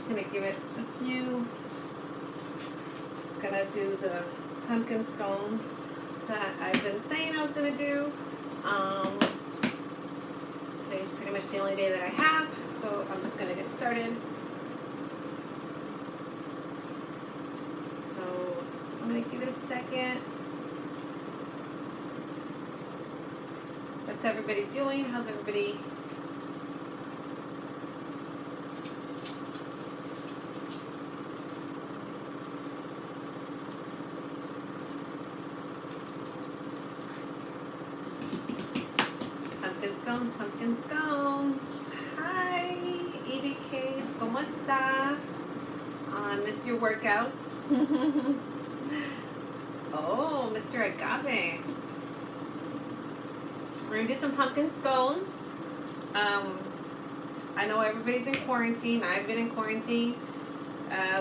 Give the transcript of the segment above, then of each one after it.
just gonna give it a few. Gonna do the pumpkin scones that I've been saying I was gonna do. Today's pretty much the only day that I have, so I'm just gonna get started. So I'm gonna give it a second. What's everybody doing? How's everybody? Pumpkin scones. Hi, EDK. ¿Cómo estás? Miss your workouts. Oh, Mr. Agave. We're gonna do some pumpkin scones. I know everybody's in quarantine. I've been in quarantine.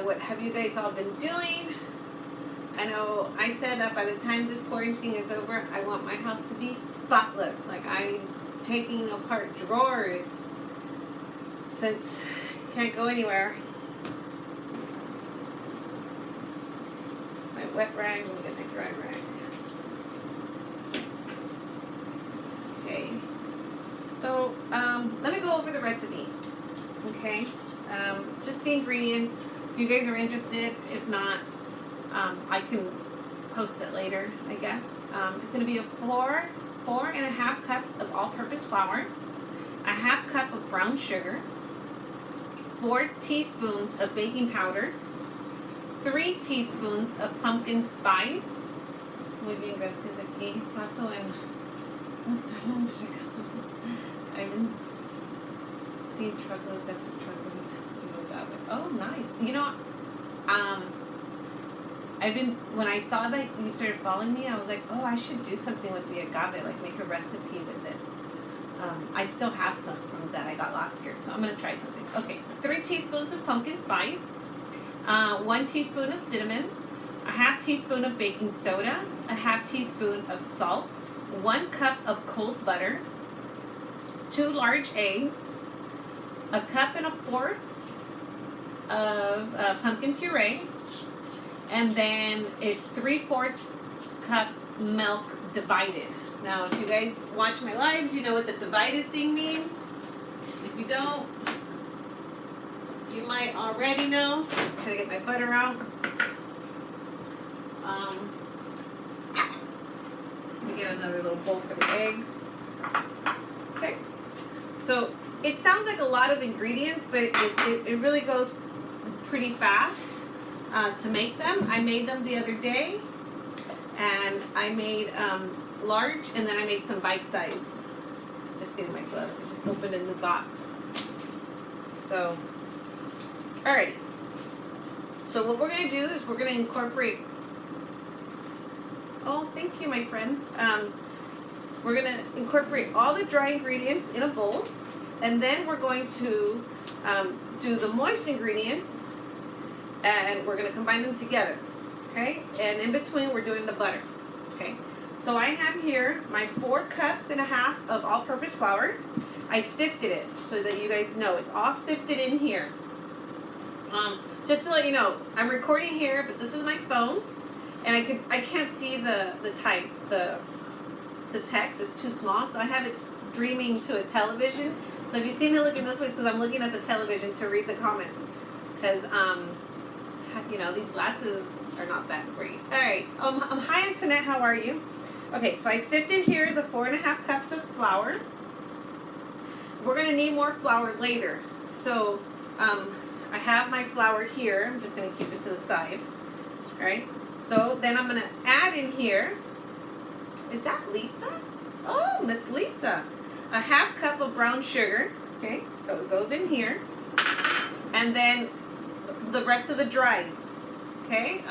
What have you guys all been doing? I know I said that by the time this quarantine is over, I want my house to be spotless. Like I'm taking apart drawers since you can't go anywhere. My wet rag, let me get my dry rag. Okay, so let me go over the recipe. Okay, just the ingredients. If you guys are interested, if not, I can post it later, I guess. It's going to be a 4.5 cups of all-purpose flour, a half cup of brown sugar, 4 teaspoons of baking powder, 3 teaspoons of pumpkin spice. Muy bien, gracias. Aquí paso en un salón de regalos. I've been seeing truckloads after truckloads. Oh, nice. You know, when I saw that you started following me, I was like, oh, I should do something with the agave, like make a recipe with it. I still have some from that I got last year, so I'm going to try something. Okay, so 3 teaspoons of pumpkin spice, 1 teaspoon of cinnamon, a half teaspoon of baking soda, a half teaspoon of salt, 1 cup of cold butter, 2 large eggs, a cup and a fourth of pumpkin puree, and then it's 3/4 cup milk divided. Now, if you guys watch my lives, you know what the divided thing means. If you don't, you might already know. I'm gonna get my butter out. Let me get another little bowl for the eggs. Okay. So it sounds like a lot of ingredients, but it really goes pretty fast to make them. I made them the other day, and I made large, and then I made some bite size. Just getting my gloves. I just opened a new box. So, alright. So what we're gonna do is we're gonna incorporate. Oh, thank you, my friend. We're gonna incorporate all the dry ingredients in a bowl, and then we're going to do the moist ingredients, and we're gonna combine them together. Okay, and in between we're doing the butter. Okay, so I have here my 4.5 cups of all-purpose flour. I sifted it so that you guys know it's all sifted in here. Just to let you know, I'm recording here, but this is my phone, and I can't see the type, the text is too small, so I have it streaming to a television. So if you see me looking this way, it's because I'm looking at the television to read the comments. Because you know, these glasses are not that great. All right, hi Antoinette, how are you? Okay, so I sifted here the 4.5 cups of flour. We're gonna need more flour later. So I have my flour here. I'm just gonna keep it to the side. All right, so then I'm gonna add in here, is that Lisa? Oh, Miss Lisa. A half cup of brown sugar. Okay, so it goes in here. And then the rest of the dries. Okay,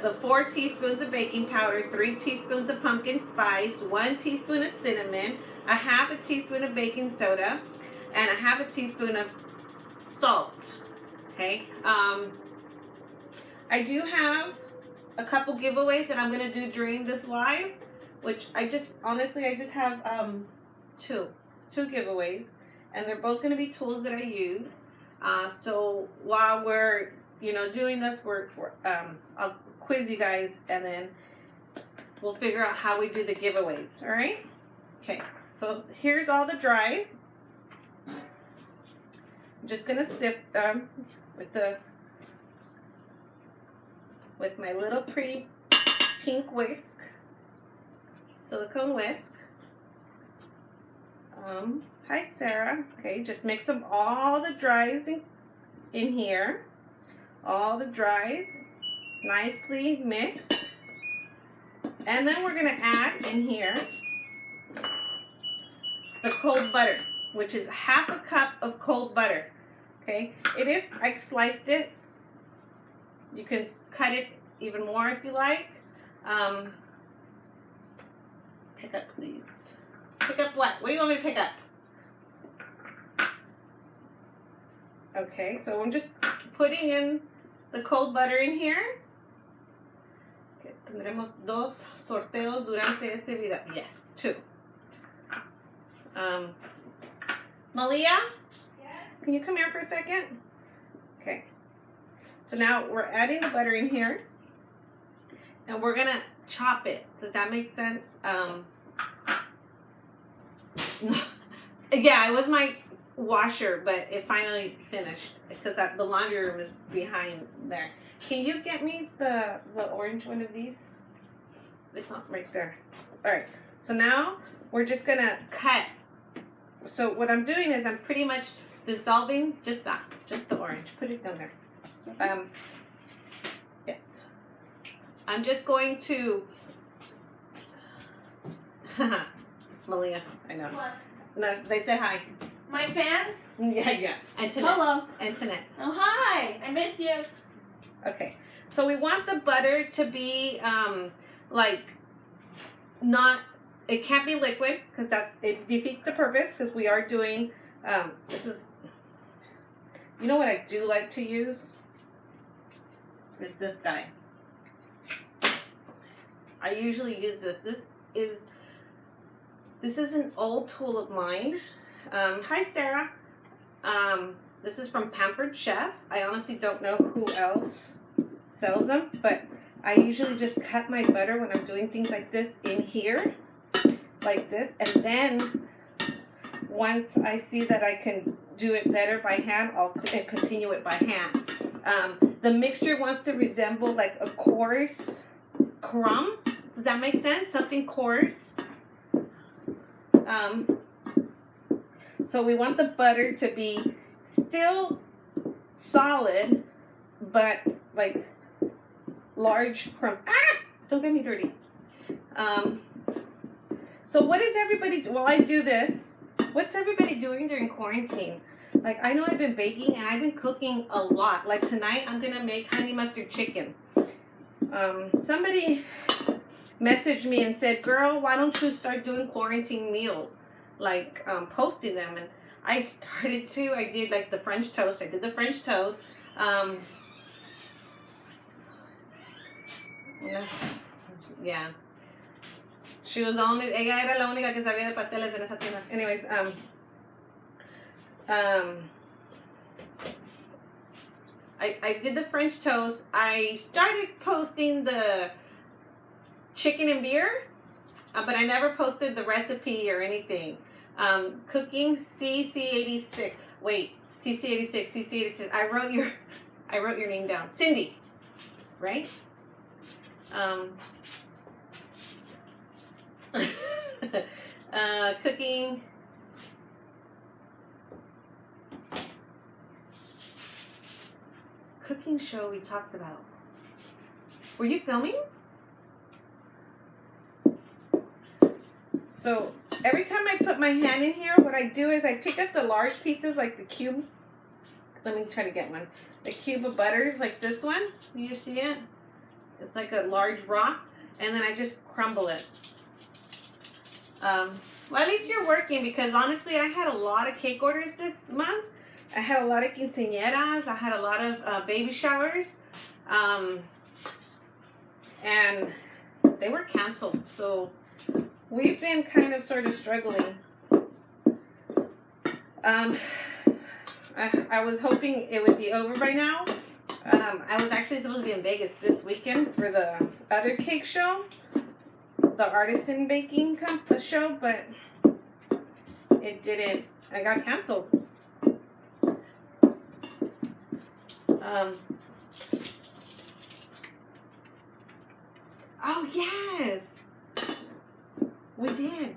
the 4 teaspoons of baking powder, 3 teaspoons of pumpkin spice, 1 teaspoon of cinnamon, a half a teaspoon of baking soda, and a half a teaspoon of salt. Okay, I do have a couple giveaways that I'm gonna do during this live, which I just have two giveaways, and they're both going to be tools that I use. So while we're, doing this, I'll quiz you guys, and then we'll figure out how we do the giveaways. All right? Okay. So here's all the dries. I'm just going to sift them with my little pretty pink whisk, silicone whisk. Hi Sarah. Okay, just mix them all the dries in here. All the dries nicely mixed. And then we're gonna add in here the cold butter, which is half a cup of cold butter. Okay, I sliced it. You can cut it even more if you like. Pick up, please. Pick up what? What do you want me to pick up? Okay, so I'm just putting in the cold butter in here. Okay, tendremos 2 sorteos durante este video. Yes, 2. Malia? Yes? Can you come here for a second? Okay. So now we're adding the butter in here. And we're gonna chop it. Does that make sense? Yeah, it was my washer, but it finally finished because the laundry room is behind there. Can you get me the orange one of these? It's not right there. All right. So now we're just gonna cut. So what I'm doing is I'm pretty much dissolving just the orange. Put it down there. Yes. I'm just going to. Malia, I know. What? No, they said hi. My fans? Yeah. Antoinette. Hello. Antoinette. Oh, hi. I miss you. Okay. So we want the butter to be not. It can't be liquid because it defeats the purpose because we are doing. This is. You know what I do like to use? Is this guy. I usually use this. This is an old tool of mine. Hi, Sarah. This is from Pampered Chef. I honestly don't know who else sells them, but I usually just cut my butter when I'm doing things like this in here, like this, and then once I see that I can do it better by hand, I'll continue it by hand. The mixture wants to resemble like a coarse crumb. Does that make sense? Something coarse. So we want the butter to be still solid, but like large crumb. Don't get me dirty. So what is everybody, while I do this, what's everybody doing during quarantine? Like, I know I've been baking and I've been cooking a lot. Like tonight, I'm going to make honey mustard chicken. Somebody messaged me and said, girl, why don't you start doing quarantine meals? Like, posting them. And I started to. I did like the French toast. I did the French toast. Yeah. She was ella era la única que sabía de pasteles en esa tienda. Anyways, I did the French toast. I started posting the chicken and beer, but I never posted the recipe or anything. Cooking CC86. Wait, CC86. I wrote your name down. Cindy, right? Cooking. Cooking show we talked about. Were you filming? So every time I put my hand in here, what I do is I pick up the large pieces, like the cube. Let me try to get one. The cube of butters, like this one. Do you see it? It's like a large rock. And then I just crumble it. Well, at least you're working, because honestly, I had a lot of cake orders this month. I had a lot of quinceañeras. I had a lot of baby showers. And they were canceled. So we've been kind of sort of struggling. I was hoping it would be over by now. I was actually supposed to be in Vegas this weekend for the other cake show, the artisan baking show, but it didn't. I got canceled. Oh yes, we did.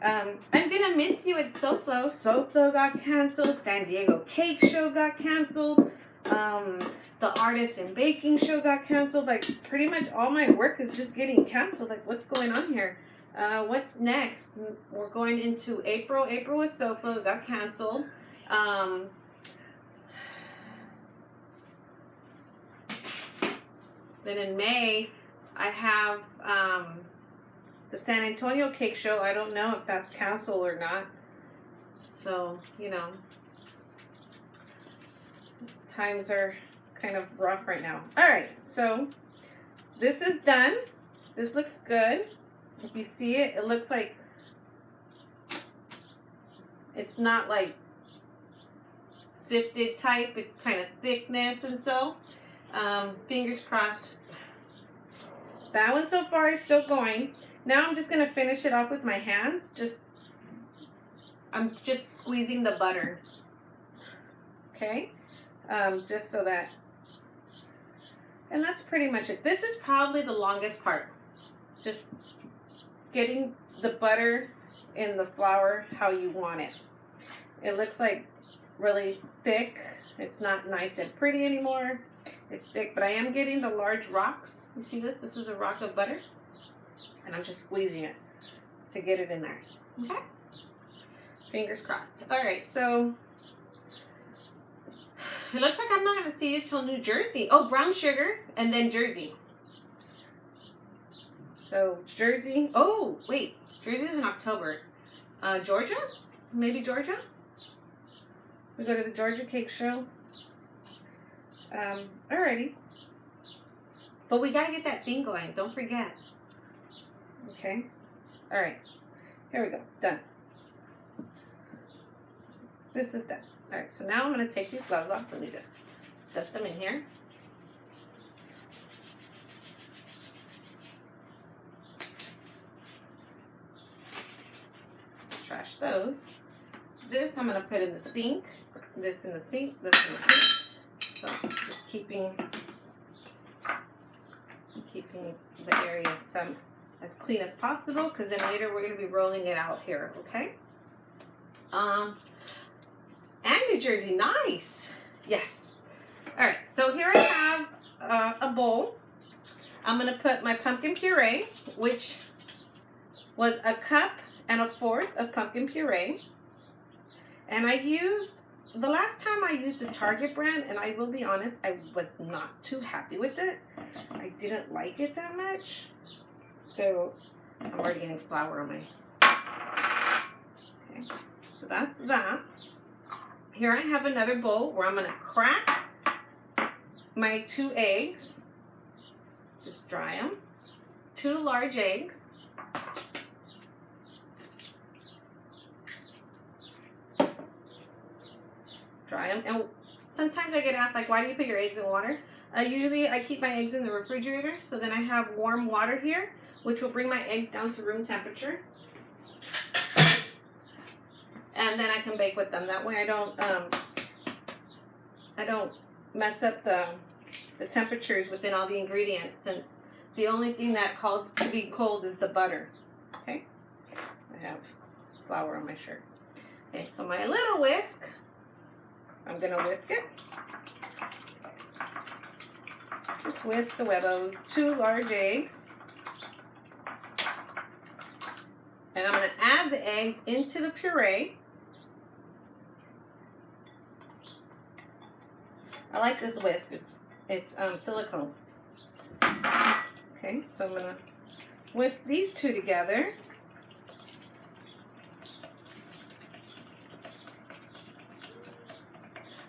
I'm gonna miss you at SoFlo. SoFlo got canceled. San Diego Cake Show got canceled. The Artisan Baking Show got canceled. Like, pretty much all my work is just getting canceled. Like, what's going on here? What's next? We're going into April. April with SoFlo got canceled. Then in May, I have the San Antonio Cake Show. I don't know if that's canceled or not. So, you know, times are kind of rough right now. All right, so this is done. This looks good. If you see it, it looks like it's not like sifted type. It's kind of thickness, and so fingers crossed. That one so far is still going. Now I'm just going to finish it off with my hands. I'm just squeezing the butter. Okay? Just so that, and that's pretty much it. This is probably the longest part. Just getting the butter in the flour how you want it. It looks like really thick. It's not nice and pretty anymore. It's thick, but I am getting the large rocks. You see this? This is a rock of butter. And I'm just squeezing it to get it in there. Okay? Fingers crossed. All right, so it looks like I'm not going to see you till New Jersey. Oh, brown sugar and then Jersey. So Jersey. Oh, wait. Jersey's in October. Georgia? Maybe Georgia? We go to the Georgia Cake Show. Alrighty. But we got to get that thing going. Don't forget. Okay. Alright. Here we go. Done. This is done. Alright, so now I'm going to take these gloves off. Let me just dust them in here. Trash those. This I'm going to put in the sink. This in the sink. This in the sink. So just keeping the area as clean as possible, because then later we're going to be rolling it out here, okay? And New Jersey, nice. Yes. All right, so here I have a bowl. I'm going to put my pumpkin puree, which was 1 1/4 cup of pumpkin puree. And I used, the last time I used a Target brand, and I will be honest, I was not too happy with it. I didn't like it that much. So I'm already getting flour on my, okay, so that's that. Here I have another bowl where I'm going to crack my 2 eggs. Just dry them. 2 large eggs. Dry them. And sometimes I get asked, like, why do you put your eggs in water? Usually I keep my eggs in the refrigerator, so then I have warm water here, which will bring my eggs down to room temperature. And then I can bake with them. That way I don't mess up the temperatures within all the ingredients, since the only thing that calls to be cold is the butter. Okay? I have flour on my shirt. Okay, so my little whisk, I'm going to whisk it. Just whisk the huevos, 2 large eggs. And I'm going to add the eggs into the puree. I like this whisk. It's silicone. Okay, so I'm going to whisk these 2 together.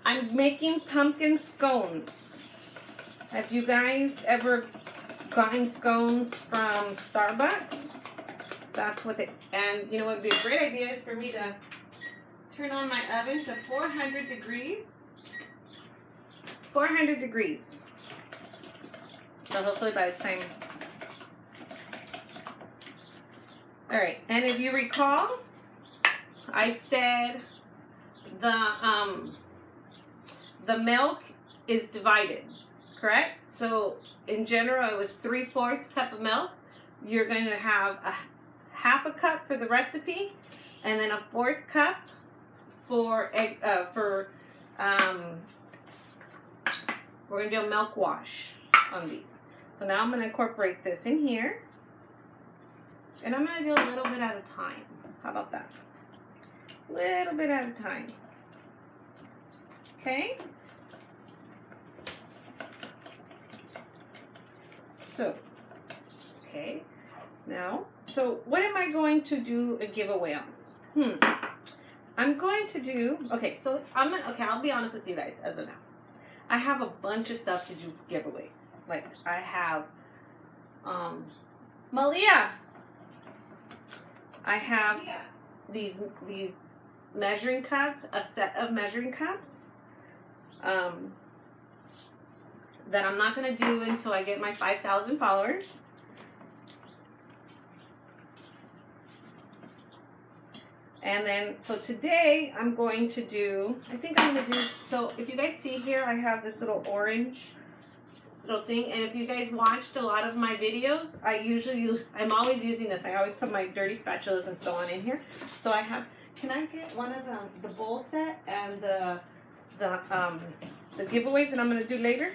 I'm making pumpkin scones. Have you guys ever gotten scones from Starbucks? That's what they, and you know what would be a great idea is for me to turn on my oven to 400 degrees. 400 degrees. So hopefully by the time. All right, and if you recall, I said the milk is divided, correct? So in general, it was 3/4 cup of milk. You're going to have a half a cup for the recipe, and then a 1/4 cup for we're gonna do a milk wash on these. So now I'm gonna incorporate this in here, and I'm gonna do a little bit at a time. How about that? A little bit at a time. Okay. So, okay. Now, so what am I going to do a giveaway on? I'm going to do, okay, so I'll be honest with you guys as of now. I have a bunch of stuff to do giveaways. Like I have, Malia. I have these measuring cups, a set of measuring cups, that I'm not going to do until I get my 5,000 followers. And then, so today I'm going to do, so if you guys see here, I have this little orange little thing. And if you guys watched a lot of my videos, I'm always using this. I always put my dirty spatulas and so on in here. So I have, can I get one of the bowl set and the giveaways that I'm going to do later?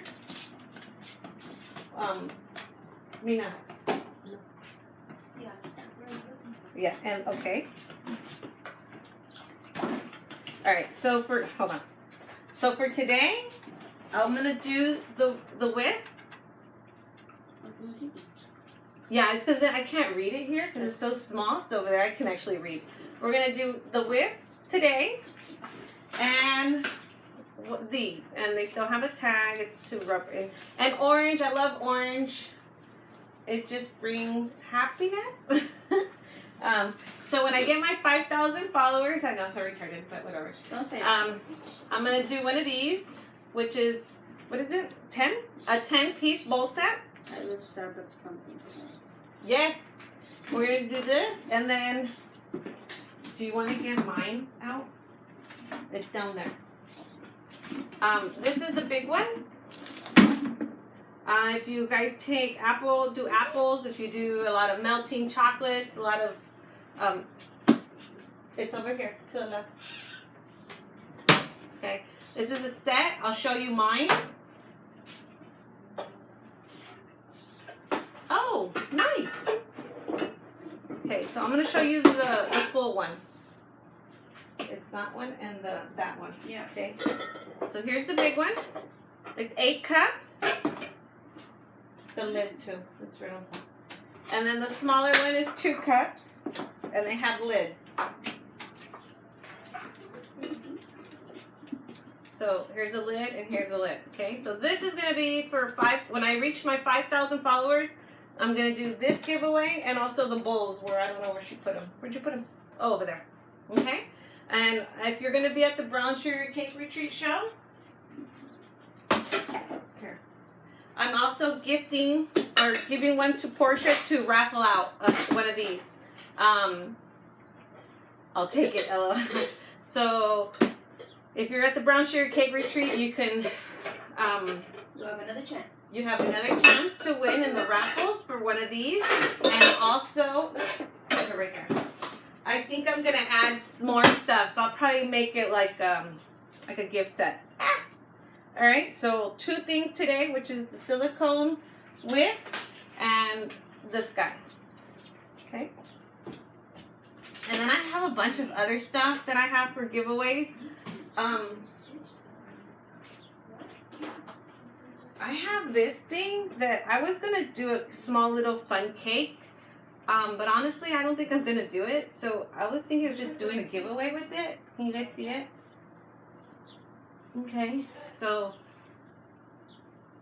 Mina. Yeah, and okay. All right, so hold on. So for today, I'm gonna do the whisk. Yeah, it's because I can't read it here because it's so small. So over there I can actually read. We're gonna do the whisk today, and these, and they still have a tag. It's to rub in. And orange, I love orange. It just brings happiness. So when I get my 5,000 followers, I know it's so retarded, but whatever. Don't say I'm gonna do one of these, which is, what is it? 10? A 10-piece bowl set. I love Starbucks pumpkin scones. Yes. We're gonna do this, and then, do you want to get mine out? It's down there. This is the big one. If you guys do apples, if you do a lot of melting chocolates, a lot of, it's over here to the left. Okay, this is a set. I'll show you mine. Oh, nice. Okay, so I'm going to show you the full one. It's that one and that one. Yeah. Okay, so here's the big one. It's 8 cups. The lid too. It's right on top. And then the smaller one is 2 cups, and they have lids. So here's a lid and here's a lid. Okay, so this is gonna be for when I reach my 5,000 followers, I'm gonna do this giveaway and also the bowls where I don't know where she put them. Where'd you put them? Oh, over there. Okay, and if you're gonna be at the Brown Sugar Cake Retreat show, here. I'm also giving one to Portia to raffle out one of these. I'll take it, Ella. So if you're at the Brown Sugar Cake Retreat, you can You have another chance. You have another chance to win in the raffles for one of these, and also put it right there. I think I'm gonna add more stuff, so I'll probably make it like a gift set. All right, so 2 things today, which is the silicone whisk and this guy. Okay. And then I have a bunch of other stuff that I have for giveaways. I have this thing that I was gonna do a small little fun cake, but honestly, I don't think I'm gonna do it. So I was thinking of just doing a giveaway with it. Can you guys see it? Okay, so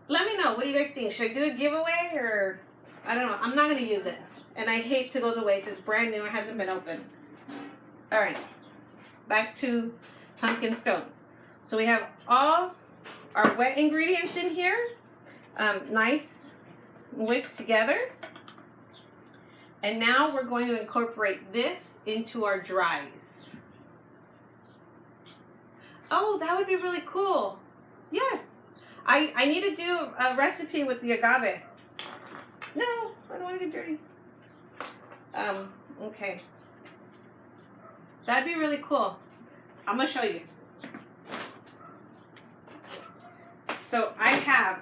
let me know. What do you guys think? Should I do a giveaway or I don't know. I'm not going to use it. And I hate to go to waste. It's brand new. It hasn't been opened. All right. back to pumpkin scones. So we have all our wet ingredients in here, nice whisked together. And now we're going to incorporate this into our dries. Oh, that would be really cool. Yes. I need to do a recipe with the agave. No, I don't want to get dirty. Okay. That'd be really cool. I'm going to show you. So I have,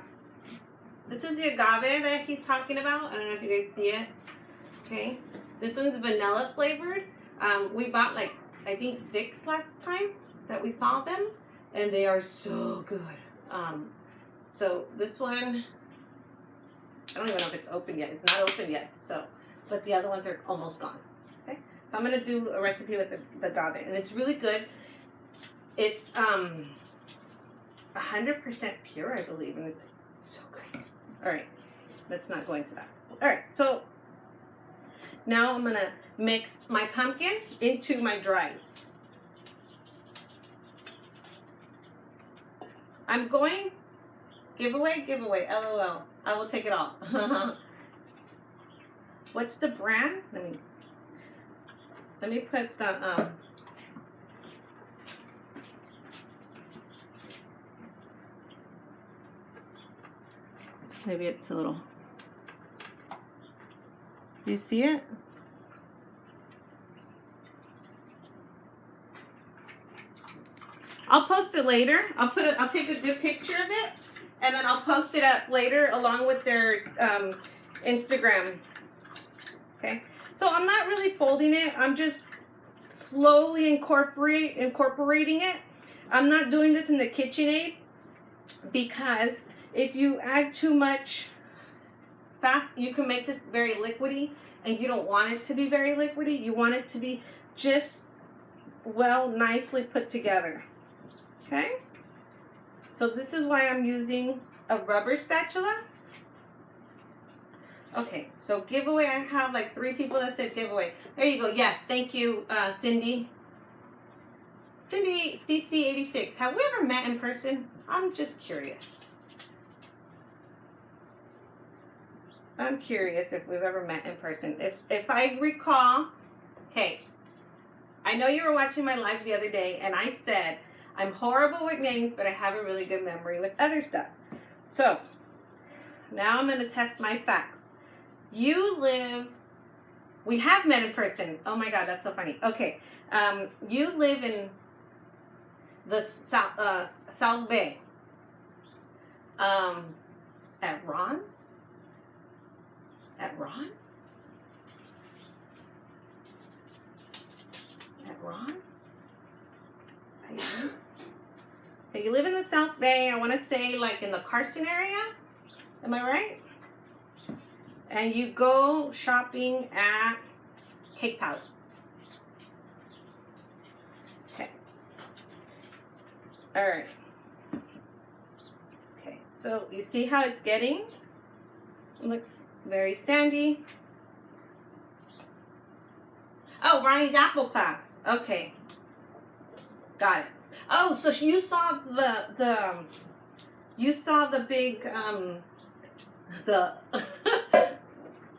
this is the agave that he's talking about. I don't know if you guys see it. Okay. This one's vanilla flavored. We bought like, I think 6 last time that we saw them. And they are so good. So this one, I don't even know if it's open yet. It's not open yet. So, but the other ones are almost gone. Okay. So I'm going to do a recipe with the agave. And it's really good. It's 100% pure, I believe. And it's so good. All right. Let's not go into that. All right. So now I'm going to mix my pumpkin into my dries. I'm going, giveaway, LOL. I will take it all. What's the brand? Let me put the, maybe it's a little, you see it? I'll post it later. I'll take a good picture of it, and then I'll post it up later along with their Instagram. Okay. So I'm not really folding it. I'm just slowly incorporating it. I'm not doing this in the KitchenAid because if you add too much fast, you can make this very liquidy, and you don't want it to be very liquidy. You want it to be just well, nicely put together. Okay, so this is why I'm using a rubber spatula. Okay, so giveaway, I have like 3 people that said giveaway. There you go. Yes, thank you, Cindy. Cindy CC86. Have we ever met in person? I'm just curious. I'm curious if we've ever met in person. If I recall, okay, I know you were watching my live the other day, and I said, I'm horrible with names, but I have a really good memory with other stuff. So, now I'm going to test my facts. We have met in person. Oh my God, that's so funny. Okay, you live in the South Bay. At Ron? At Ron? At Ron? Okay, you live in the South Bay. I want to say like in the Carson area. Am I right? And you go shopping at Cake Palace. Okay. All right. Okay, so you see how it's getting? It looks very sandy. Oh, Ronnie's Apple class. Okay. Got it. Oh, so you saw the big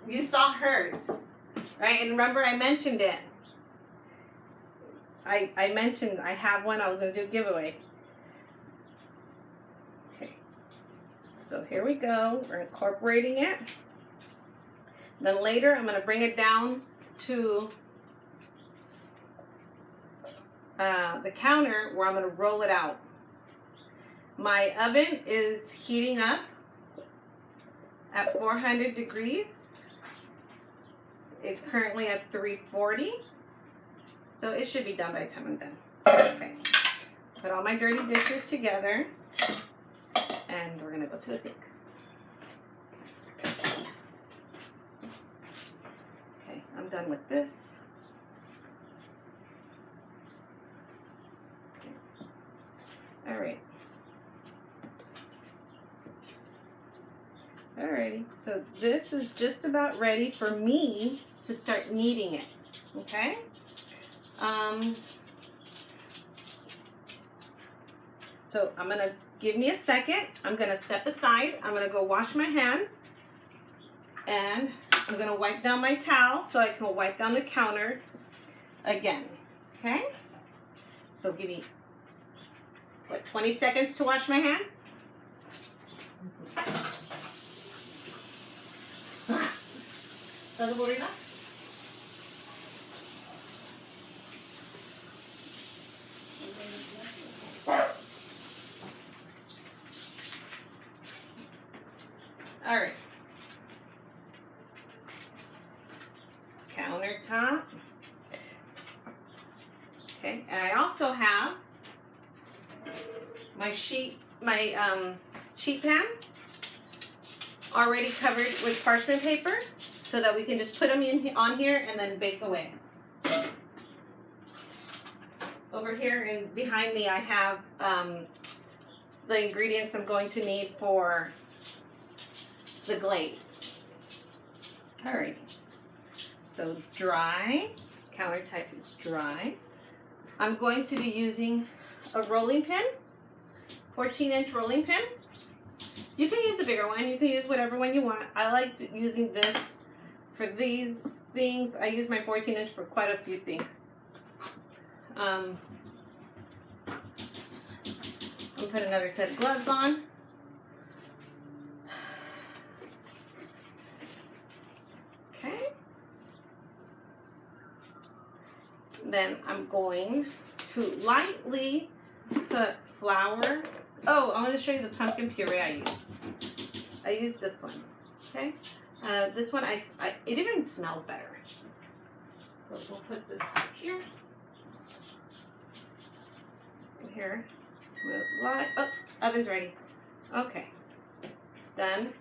you saw hers, right? And remember I mentioned it. I mentioned I have one. I was going to do a giveaway. Okay. So here we go. We're incorporating it. Then later I'm going to bring it down to the counter where I'm going to roll it out. My oven is heating up at 400 degrees. It's currently at 340. So it should be done by the time I'm done. Okay. Put all my dirty dishes together. And we're going to go to the sink. Okay, I'm done with this. Okay. All right. Alrighty, so this is just about ready for me to start kneading it, okay? So I'm gonna, give me a second. I'm gonna step aside. I'm gonna go wash my hands. And I'm gonna wipe down my towel so I can wipe down the counter again, okay? So give me, what, 20 seconds to wash my hands? ¿Estás aburrida? All right. Countertop. Okay, and I also have my sheet pan already covered with parchment paper so that we can just put them on here and then bake away. Over here and behind me I have the ingredients I'm going to need for the glaze. All right. So dry, countertop is dry. I'm going to be using a rolling pin, 14-inch rolling pin. You can use a bigger one, you can use whatever one you want. I like using this for these things. I use my 14-inch for quite a few things. I'm gonna put another set of gloves on. Okay. Then I'm going to lightly put flour. Oh, I'm going to show you the pumpkin puree I used. I used this one. Okay. This one, it even smells better. So we'll put this back here. And here. Oh, oven's ready. Okay. Done.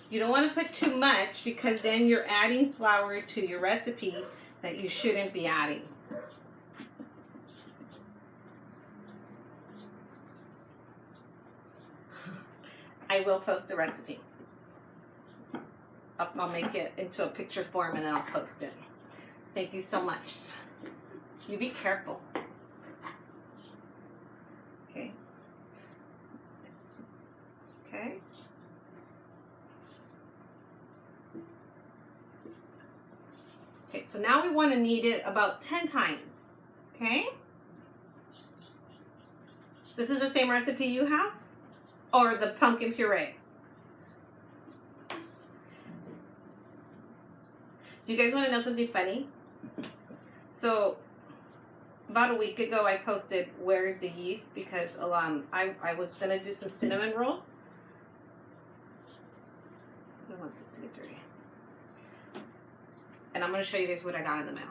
You don't want to put too much because then you're adding flour to your recipe that you shouldn't be adding. I will post the recipe. I'll make it into a picture form and then I'll post it. Thank you so much. You be careful. Okay. Okay. Okay, so now we want to knead it about 10 times. Okay? This is the same recipe you have? Or the pumpkin puree? Do you guys want to know something funny? So, about a week ago I posted where's the yeast because I was going to do some cinnamon rolls. I don't want this to get dirty. And I'm going to show you guys what I got in the mail.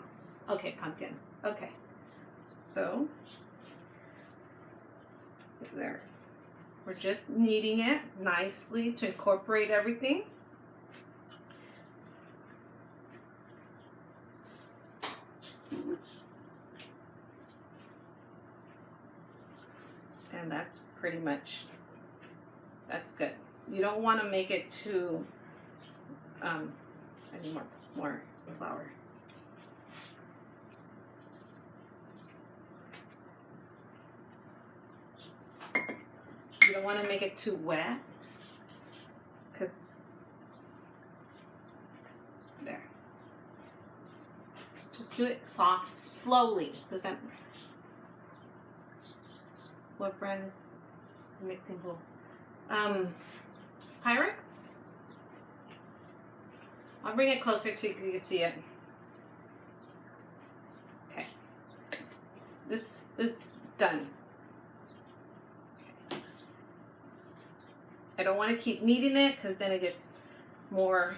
Okay, pumpkin. Okay. So, there. We're just kneading it nicely to incorporate everything. And that's pretty much, that's good. You don't want to make it too, I need more flour. You don't want to make it too wet, because there. Just do it soft, slowly. Does that? What brand is the mixing bowl? Pyrex. I'll bring it closer so you can see it. Okay. This is done. I don't want to keep kneading it because then it gets more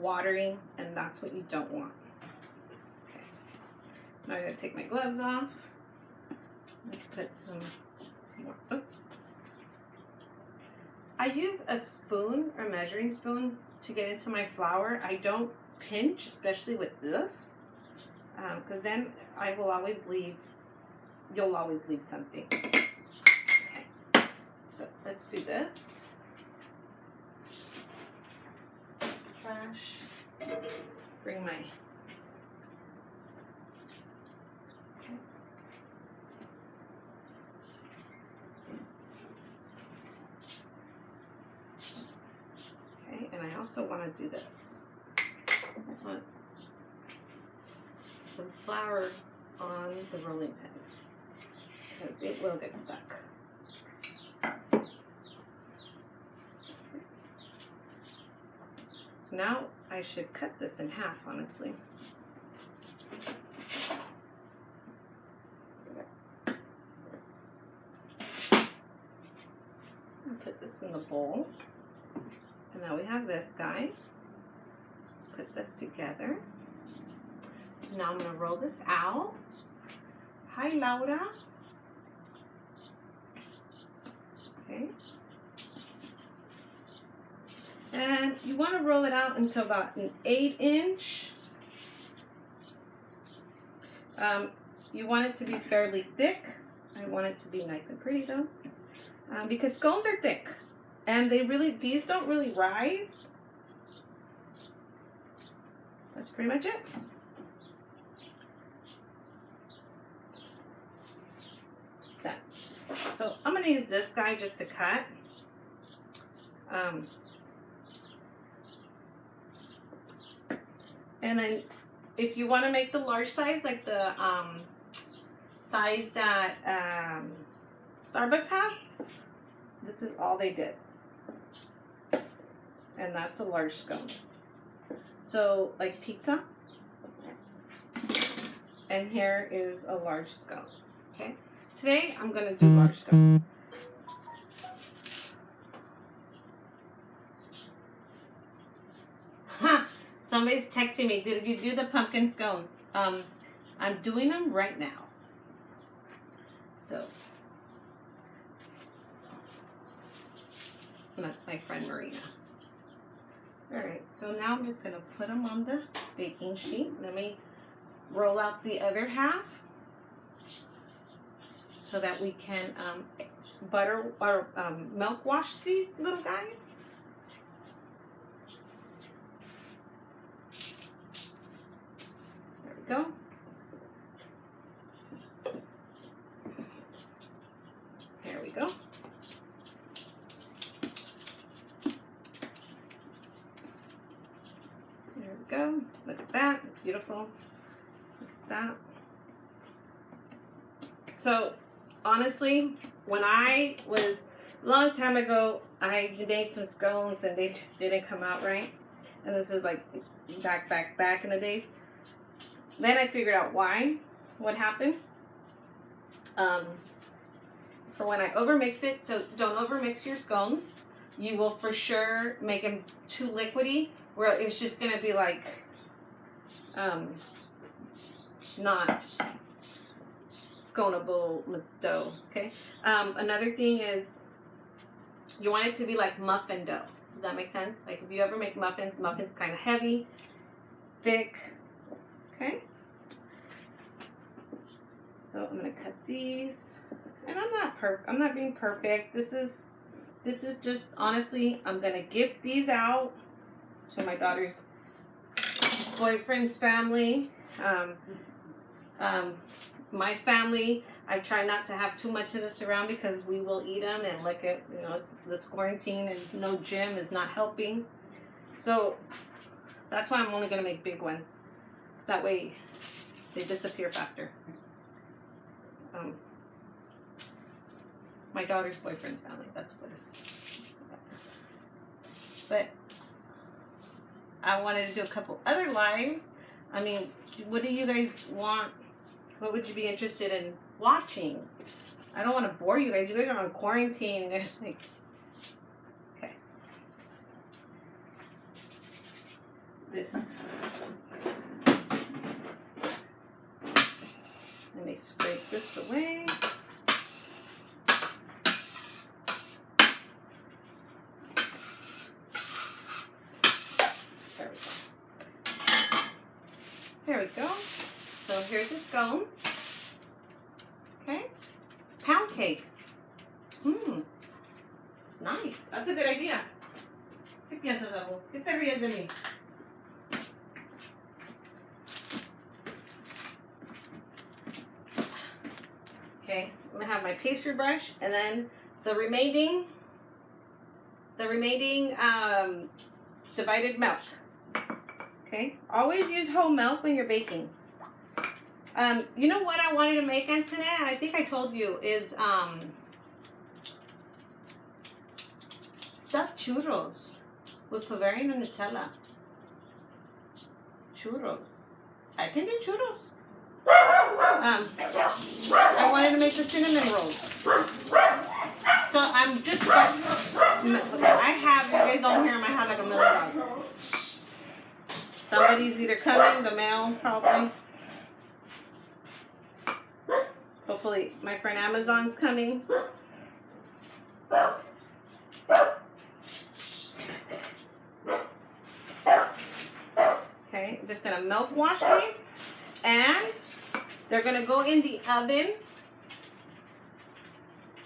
watery, and that's what you don't want. Okay. Now I'm going to take my gloves off. Let's put some more. Oh. I use a spoon or measuring spoon to get into my flour. I don't pinch, especially with this, because then I will always leave, you'll always leave something. Okay, so let's do this. Trash. bring my... Okay, and I also want to do this. I just want some flour on the rolling pin because it will get stuck. So now I should cut this in half, honestly. I'll put this in the bowl. And now we have this guy. Put this together. Now I'm going to roll this out. Hi, Laura. Okay. And you want to roll it out into about an 8-inch. You want it to be fairly thick. I want it to be nice and pretty though. Because scones are thick. And these don't really rise. That's pretty much it. Done. So I'm going to use this guy just to cut. And then if you want to make the large size, like the size that Starbucks has, this is all they did. And that's a large scone. So like pizza. And here is a large scone. Okay. Today I'm going to do large scone. Somebody's texting me, did you do the pumpkin scones? I'm doing them right now. So, and that's my friend Marina. Alright, so now I'm just going to put them on the baking sheet. Let me roll out the other half so that we can butter or milk wash these little guys. Go. There we go. There we go. Look at that. It's beautiful. Look at that. So, honestly, when I was a long time ago, I made some scones and they didn't come out right. And this is like back in the days. Then I figured out why, what happened. For when I overmixed it, so don't overmix your scones. You will for sure make them too liquidy, where it's just gonna be like, not sconeable dough, okay? Another thing is, you want it to be like muffin dough. Does that make sense? Like if you ever make muffins, muffins kind of heavy, thick. Okay, so I'm gonna cut these, and I'm not being perfect. This is just honestly, I'm gonna give these out to my daughter's boyfriend's family, my family. I try not to have too much of this around because we will eat them, and look at, you know, it's this quarantine and no gym is not helping. So that's why I'm only gonna make big ones. That way they disappear faster. My daughter's boyfriend's family, that's what it is. But I wanted to do a couple other lives. I mean, what do you guys want? What would you be interested in watching? I don't want to bore you guys. You guys are on quarantine. There's like, okay. This. Let me scrape this away. There we go. So here's the scones. Okay. Pound cake. Nice. That's a good idea. ¿Qué piensas, Abu? ¿Qué te ríes de mí? I have my pastry brush, and then the remaining divided milk. Okay, always use whole milk when you're baking. You know what I wanted to make, Antoinette? I think I told you is stuffed churros with Bavarian and Nutella. Churros. I can do churros. I wanted to make the cinnamon rolls. So I'm just, I have, you guys don't hear them, I have like a million dogs. Somebody's either coming, the mail probably. Hopefully my friend Amazon's coming. Okay, I'm just gonna milk wash these, and they're gonna go in the oven.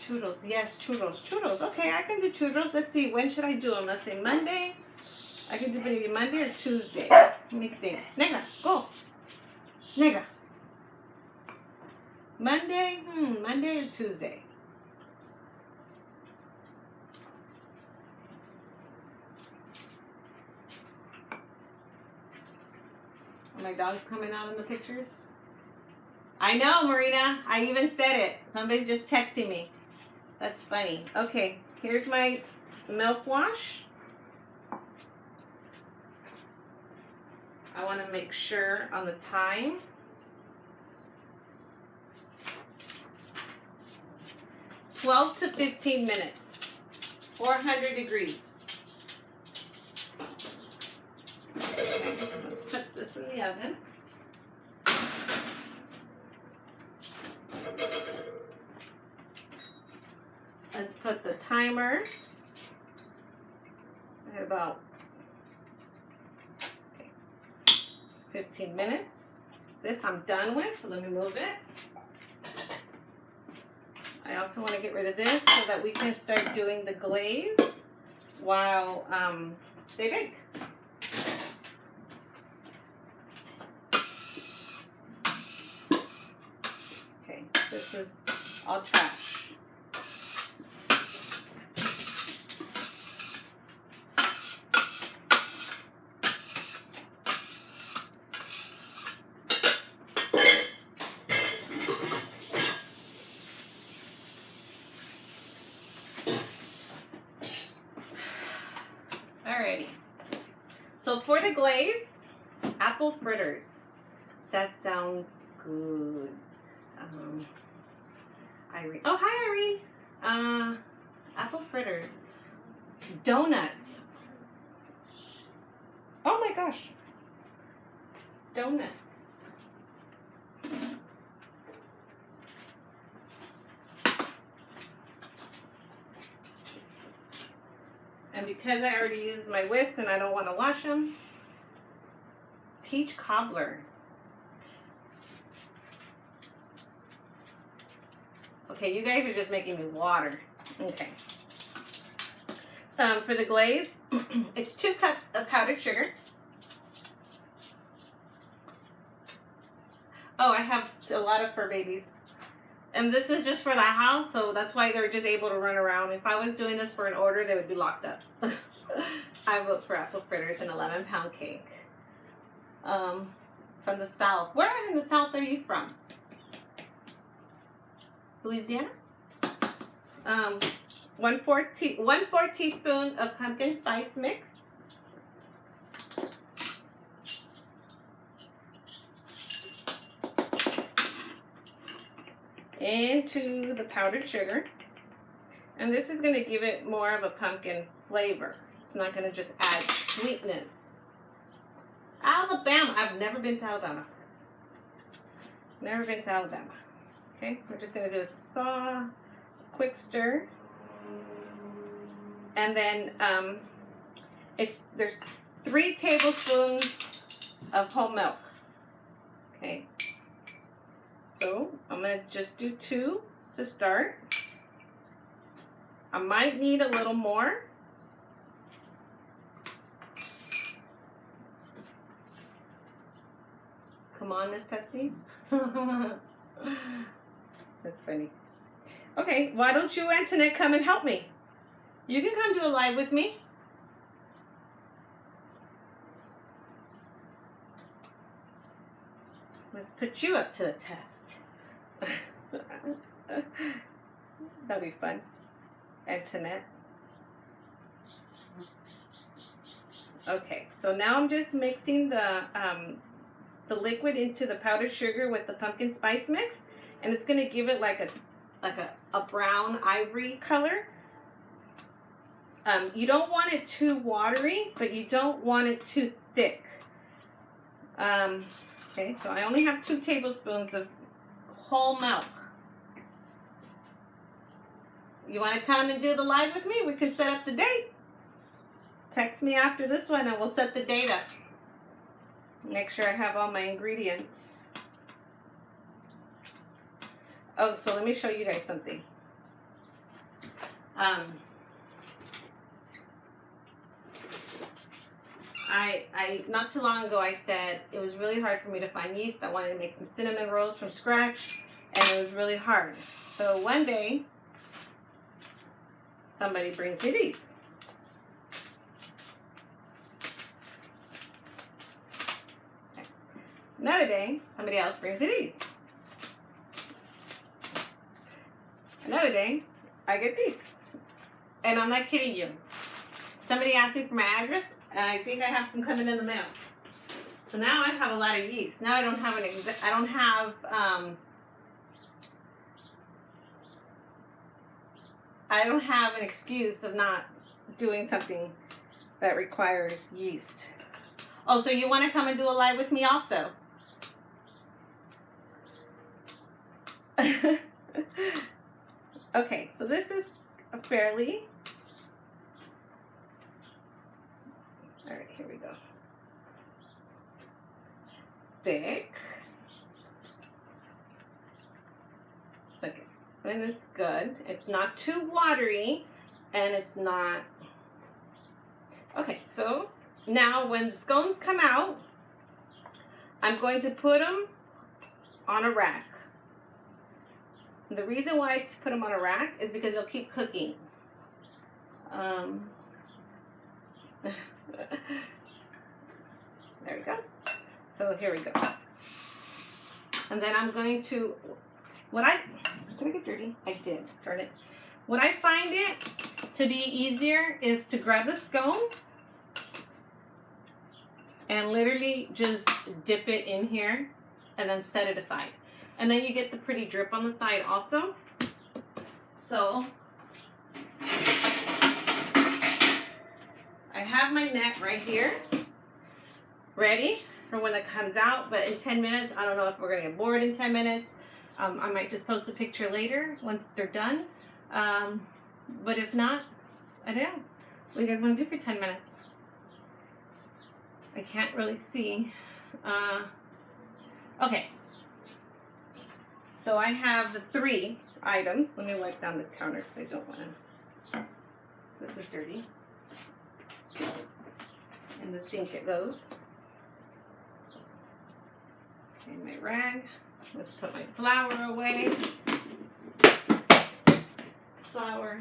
Churros, yes, churros, churros. Okay, I can do churros. Let's see, when should I do them? Let's say Monday. I can do maybe Monday or Tuesday. Let me think. Negra, go. Negra. Monday? Monday or Tuesday? Are my dogs coming out in the pictures? I know, Marina. I even said it. Somebody's just texting me. That's funny. Okay, here's my milk wash. I want to make sure on the time. 12 to 15 minutes. 400 degrees. Okay, so let's put this in the oven. Let's put the timer at about 15 minutes. This I'm done with, so let me move it. I also want to get rid of this so that we can start doing the glaze while they bake. Okay, this is all trash. Alrighty. So for the glaze, apple fritters. That sounds good. Irene. Oh, hi, Irene. Apple fritters. Donuts. Oh my gosh. Donuts. And because I already used my whisk and I don't want to wash them, peach cobbler. Okay, you guys are just making me water. Okay. For the glaze, it's 2 cups of powdered sugar. Oh, I have a lot of fur babies. And this is just for the house, so that's why they're just able to run around. If I was doing this for an order, they would be locked up. I vote for apple fritters and 11-pound cake. From the South. Where in the South are you from? Louisiana? 1/4 teaspoon of pumpkin spice mix. Into the powdered sugar. And this is going to give it more of a pumpkin flavor. It's not going to just add sweetness. Alabama. I've never been to Alabama. Never been to Alabama. Okay, we're just going to do a quick stir. And then there's 3 tablespoons of whole milk. Okay. So I'm going to just do 2 to start. I might need a little more. Come on, Miss Pepsi. That's funny. Okay, why don't you, Antoinette, come and help me? You can come do a live with me. Let's put you up to the test. That'll be fun. Antoinette. Okay, so now I'm just mixing the liquid into the powdered sugar with the pumpkin spice mix, and it's gonna give it like a brown ivory color. You don't want it too watery, but you don't want it too thick. Okay, so I only have 2 tablespoons of whole milk. You want to come and do the live with me? We can set up the date. Text me after this one and we'll set the date up. Make sure I have all my ingredients. Oh, so let me show you guys something. I not too long ago I said it was really hard for me to find yeast. I wanted to make some cinnamon rolls from scratch, and it was really hard. So one day, somebody brings me these. Another day, somebody else brings me these. Another day, I get these. And I'm not kidding you. Somebody asked me for my address, and I think I have some coming in the mail. So now I have a lot of yeast. Now I don't have an excuse of not doing something that requires yeast. Oh, so you want to come and do a live with me also? Okay, so this is a fairly... All right, here we go. Thick. Okay, and it's good. It's not too watery, and it's not... Okay, so now when the scones come out, I'm going to put them on a rack. The reason why I put them on a rack is because they'll keep cooking. There we go. So here we go. And then I'm going to, did I get dirty? I did, darn it. What I find it to be easier is to grab the scone and literally just dip it in here and then set it aside. And then you get the pretty drip on the side also. So I have my net right here, ready for when it comes out. But in 10 minutes, I don't know if we're gonna get bored in 10 minutes. I might just post a picture later once they're done. But if not, I don't know. What do you guys want to do for 10 minutes? I can't really see. Okay. So I have the 3 items. Let me wipe down this counter because I don't want to. This is dirty. In the sink it goes. Okay, my rag. Let's put my flour away. Flour.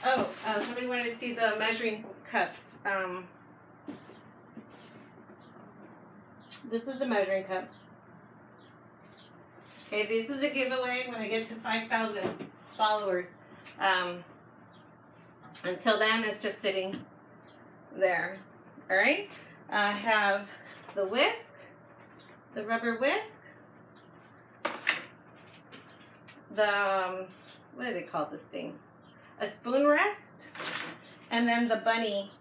Oh, somebody wanted to see the measuring cups. This is the measuring cups. Okay, this is a giveaway when I get to 5,000 followers. Until then, it's just sitting there. All right. I have the whisk, the rubber whisk, the what do they call this thing? A spoon rest, and then the bunny.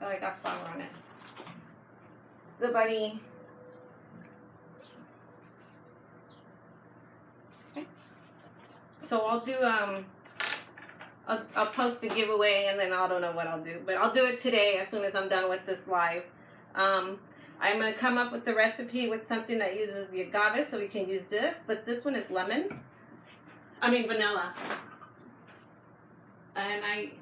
Oh, I got flour on it. The bunny. Okay. So I'll do I'll post the giveaway, and then I don't know what I'll do, but I'll do it today as soon as I'm done with this live. I'm going to come up with the recipe with something that uses the agave, so we can use this, but this one is vanilla. And I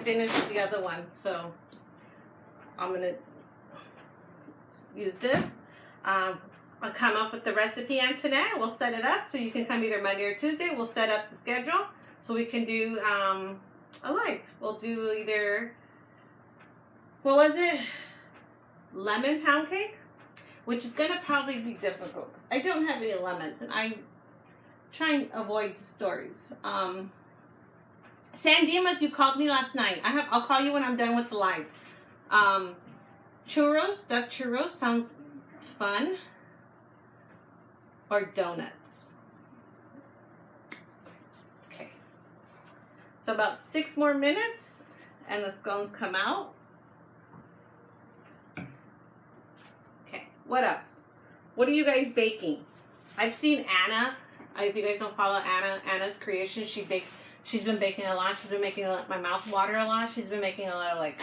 finished the other one, so I'm going to use this. I'll come up with the recipe, Antoinette. We'll set it up so you can come either Monday or Tuesday. We'll set up the schedule so we can do a live. We'll do either, what was it? Lemon pound cake, which is going to probably be difficult because I don't have any lemons and I try and avoid the stories. San Dimas, you called me last night. I'll call you when I'm done with the live. Churros, duck churros sounds fun. Or donuts. Okay. So about 6 more minutes and the scones come out. Okay, what else? What are you guys baking? I've seen Anna. If you guys don't follow Anna's creation, she's been baking a lot. She's been making my mouth water a lot. She's been making a lot of like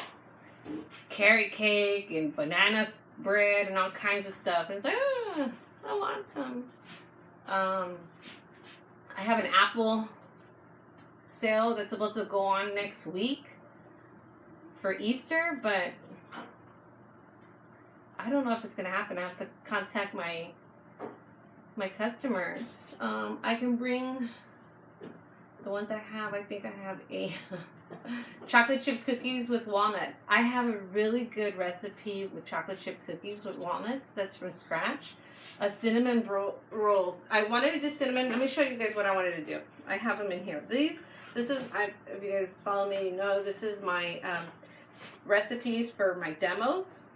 carrot cake and banana bread and all kinds of stuff. And it's like, oh, I want some. I have an apple sale that's supposed to go on next week for Easter, but I don't know if it's gonna happen. I have to contact my customers. I can bring the ones I have. I think I have a chocolate chip cookies with walnuts. I have a really good recipe with chocolate chip cookies with walnuts that's from scratch. Cinnamon rolls. I wanted to do cinnamon. Let me show you guys what I wanted to do. I have them in here. This is, if you guys follow me, you know this is my recipes for my demos.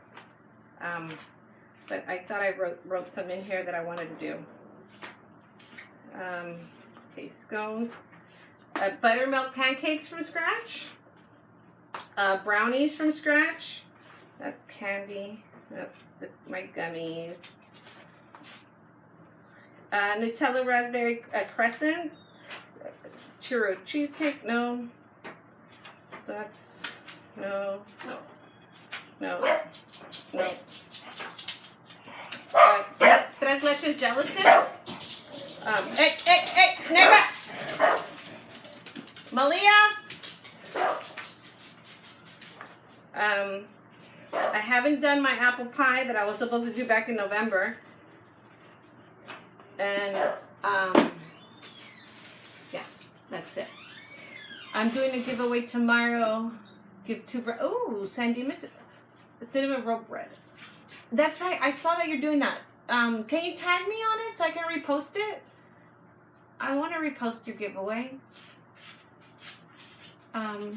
But I thought I wrote some in here that I wanted to do. Okay, scone. Buttermilk pancakes from scratch. Brownies from scratch. That's candy. That's my gummies. Nutella raspberry crescent. Churro cheesecake. No. That's no. Tres leches gelatin. Hey, Negra! Malia! I haven't done my apple pie that I was supposed to do back in November. And, yeah, that's it. I'm doing a giveaway tomorrow. Give 2 bread. Oh, San Dimas cinnamon roll bread. That's right. I saw that you're doing that. Can you tag me on it so I can repost it? I want to repost your giveaway. But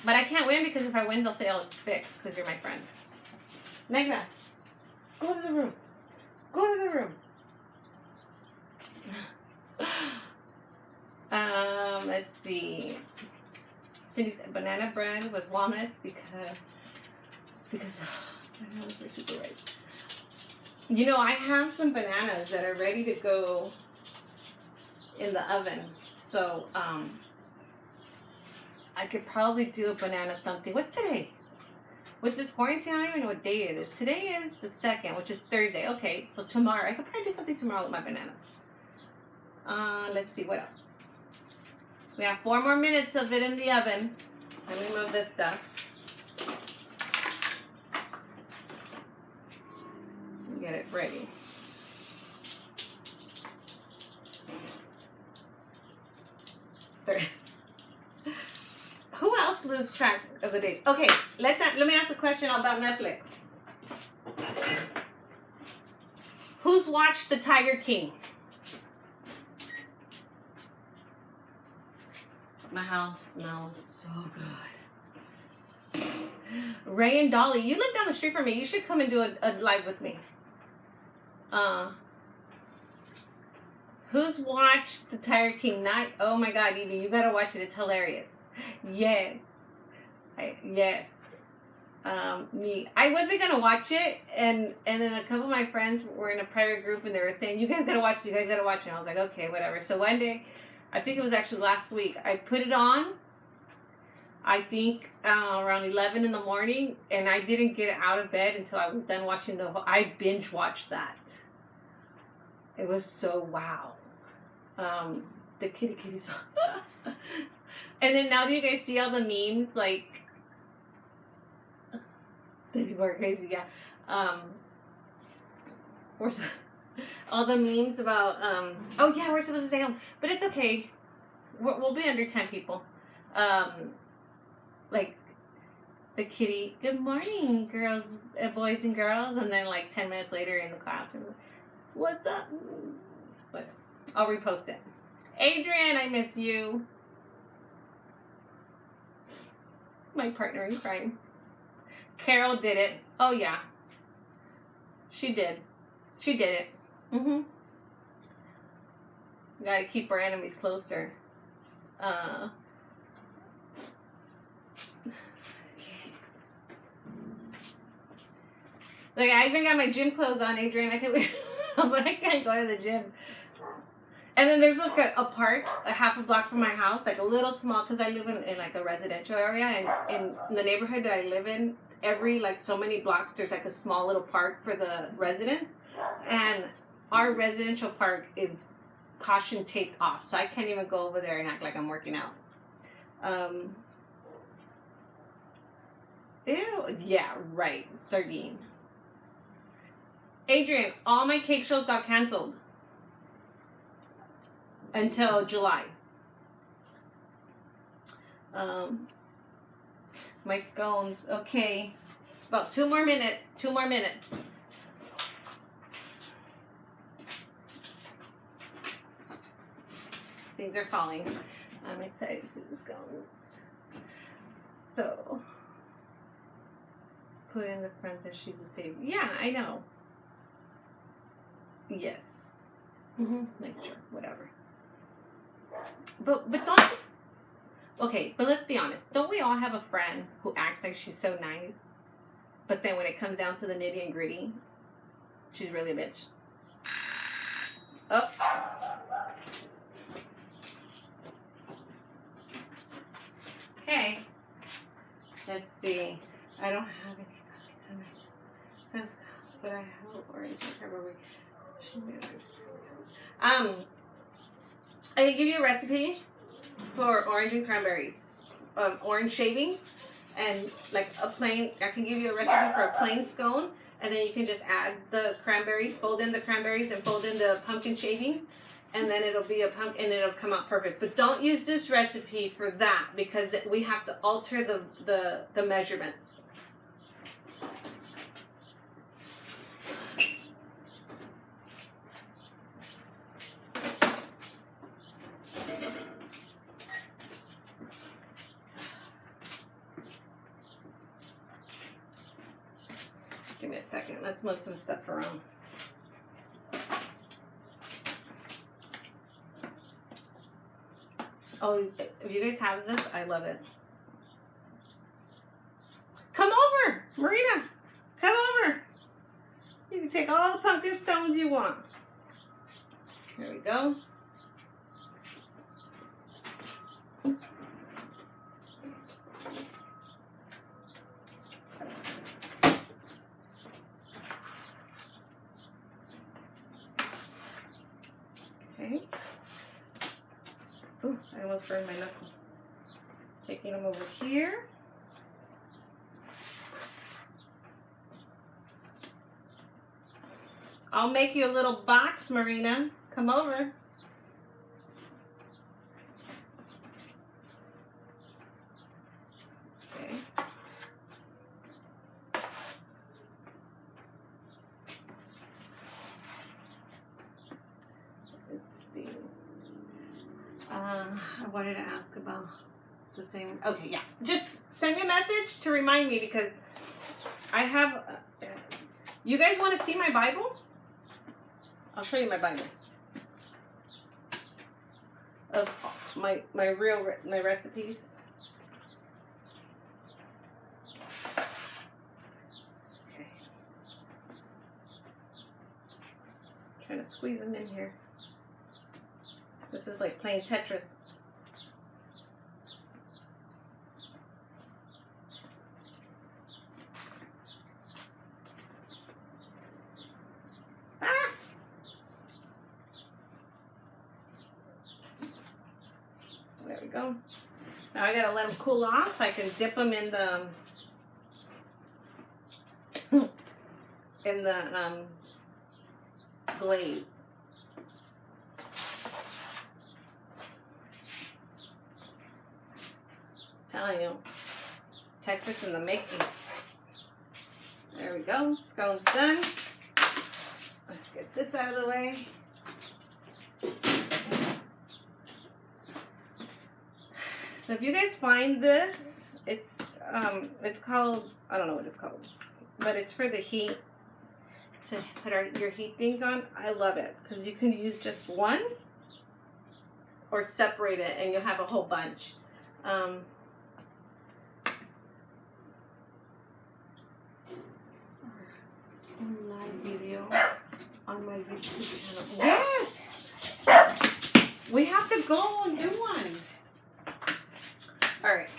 I can't win because if I win, they'll say, oh, it's fixed because you're my friend. Negra, go to the room. Go to the room. Let's see. Cindy's banana bread with walnuts because bananas are super ripe. You know, I have some bananas that are ready to go in the oven. So, I could probably do a banana something. What's today? With this quarantine, I don't even know what day it is. Today is the 2nd, which is Thursday. Okay, so tomorrow. I could probably do something tomorrow with my bananas. Let's see, what else? We have 4 more minutes of it in the oven. Let me move this stuff. Get it ready. Who else lose track of the days? Okay, let me ask a question about Netflix. Who's watched The Tiger King? My house smells so good. Ray and Dolly, you live down the street from me. You should come and do a live with me. Who's watched The Tiger King? Oh my God, Evie, you gotta watch it. It's hilarious. Yes. Yes. Me. I wasn't gonna watch it, and then a couple of my friends were in a private group, and they were saying, "You guys gotta watch it. You guys gotta watch it." And I was like, "Okay, whatever." So one day, I think it was actually last week, I put it on. I think around 11 in the morning, and I didn't get out of bed until I was done watching I binge watched that. It was so wow. The kitty song. And then now do you guys see all the memes? Like, the people are crazy, yeah. we're all the memes about oh yeah, we're supposed to stay home, but it's okay. We'll be under 10 people. Like the kitty, good morning, girls, boys and girls, and then like 10 minutes later in the classroom, what's up? But I'll repost it. Adrian, I miss you. My partner in crime. Carol did it. Oh yeah. She did. She did it. Mm-hmm. Gotta keep our enemies closer. Okay. Like, I even got my gym clothes on, Adrian. I can, but I can't go to the gym. And then there's like a park, a half a block from my house, like a little small, because I live in like a residential area, and in the neighborhood that I live in, every like so many blocks, there's like a small little park for the residents, and our residential park is caution taped off, so I can't even go over there and act like I'm working out. Ew, yeah, right, sardine. Adrian, all my cake shows got canceled until July. My scones, okay. It's about 2 more minutes. 2 more minutes. Things are falling. I'm excited to see the scones. So, put in the front that she's a savior. Yeah, I know. Yes. Make sure, whatever. But don't. Okay, but let's be honest. Don't we all have a friend who acts like she's so nice, but then when it comes down to the nitty and gritty, she's really a bitch? Oh. Okay. Let's see. I don't have any cupcakes in my Scones, but I have orange and cranberry. I can give you a recipe for orange and cranberries, orange shavings, and like a plain. I can give you a recipe for a plain scone, and then you can just add the cranberries, fold in the cranberries, and fold in the pumpkin shavings, and then it'll be a pumpkin, and it'll come out perfect. But don't use this recipe for that because we have to alter the measurements. Give me a second. Let's move some stuff around. Oh, if you guys have this, I love it. Come over, Marina. Come over. You can take all the pumpkin stones you want. There we go. Okay. Ooh, I almost burned my knuckle. Taking them over here. I'll make you a little box, Marina. Come over. Okay. I wanted to ask about the same. Okay, yeah. Just send me a message to remind me because I have. You guys want to see my Bible? I'll show you my Bible. Of my recipes. Okay. Trying to squeeze them in here. This is like playing Tetris. Ah! There we go. Now I gotta let them cool off so I can dip them in the glaze. Telling you, Texas in the making. There we go. Scone's done. Let's get this out of the way. So if you guys find this, it's called, I don't know what it's called, but it's for the heat, to put your heat things on. I love it because you can use just one or separate it and you'll have a whole bunch. Live video on my YouTube channel. Yes! We have to go and do one. All right.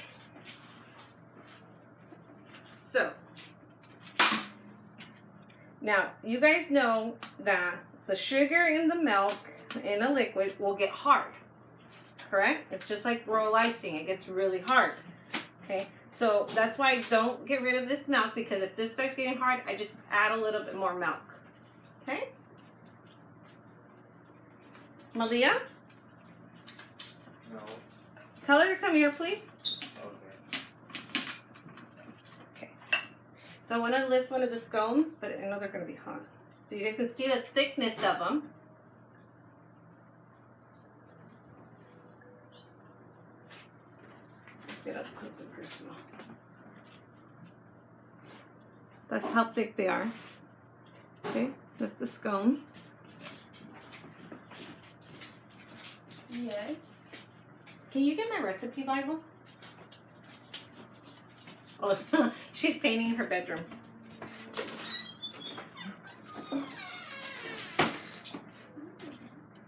So, now you guys know that the sugar in the milk in a liquid will get hard, correct? It's just like royal icing. It gets really hard, okay? So that's why I don't get rid of this milk, because if this starts getting hard, I just add a little bit more milk, okay? Malia? No. Tell her to come here, please. Okay. So I want to lift one of the scones, but I know they're going to be hot. So you guys can see the thickness of them. Let's get up close and personal. That's how thick they are. Okay, that's the scone. Yes. Can you get my recipe Bible? Oh, she's painting her bedroom.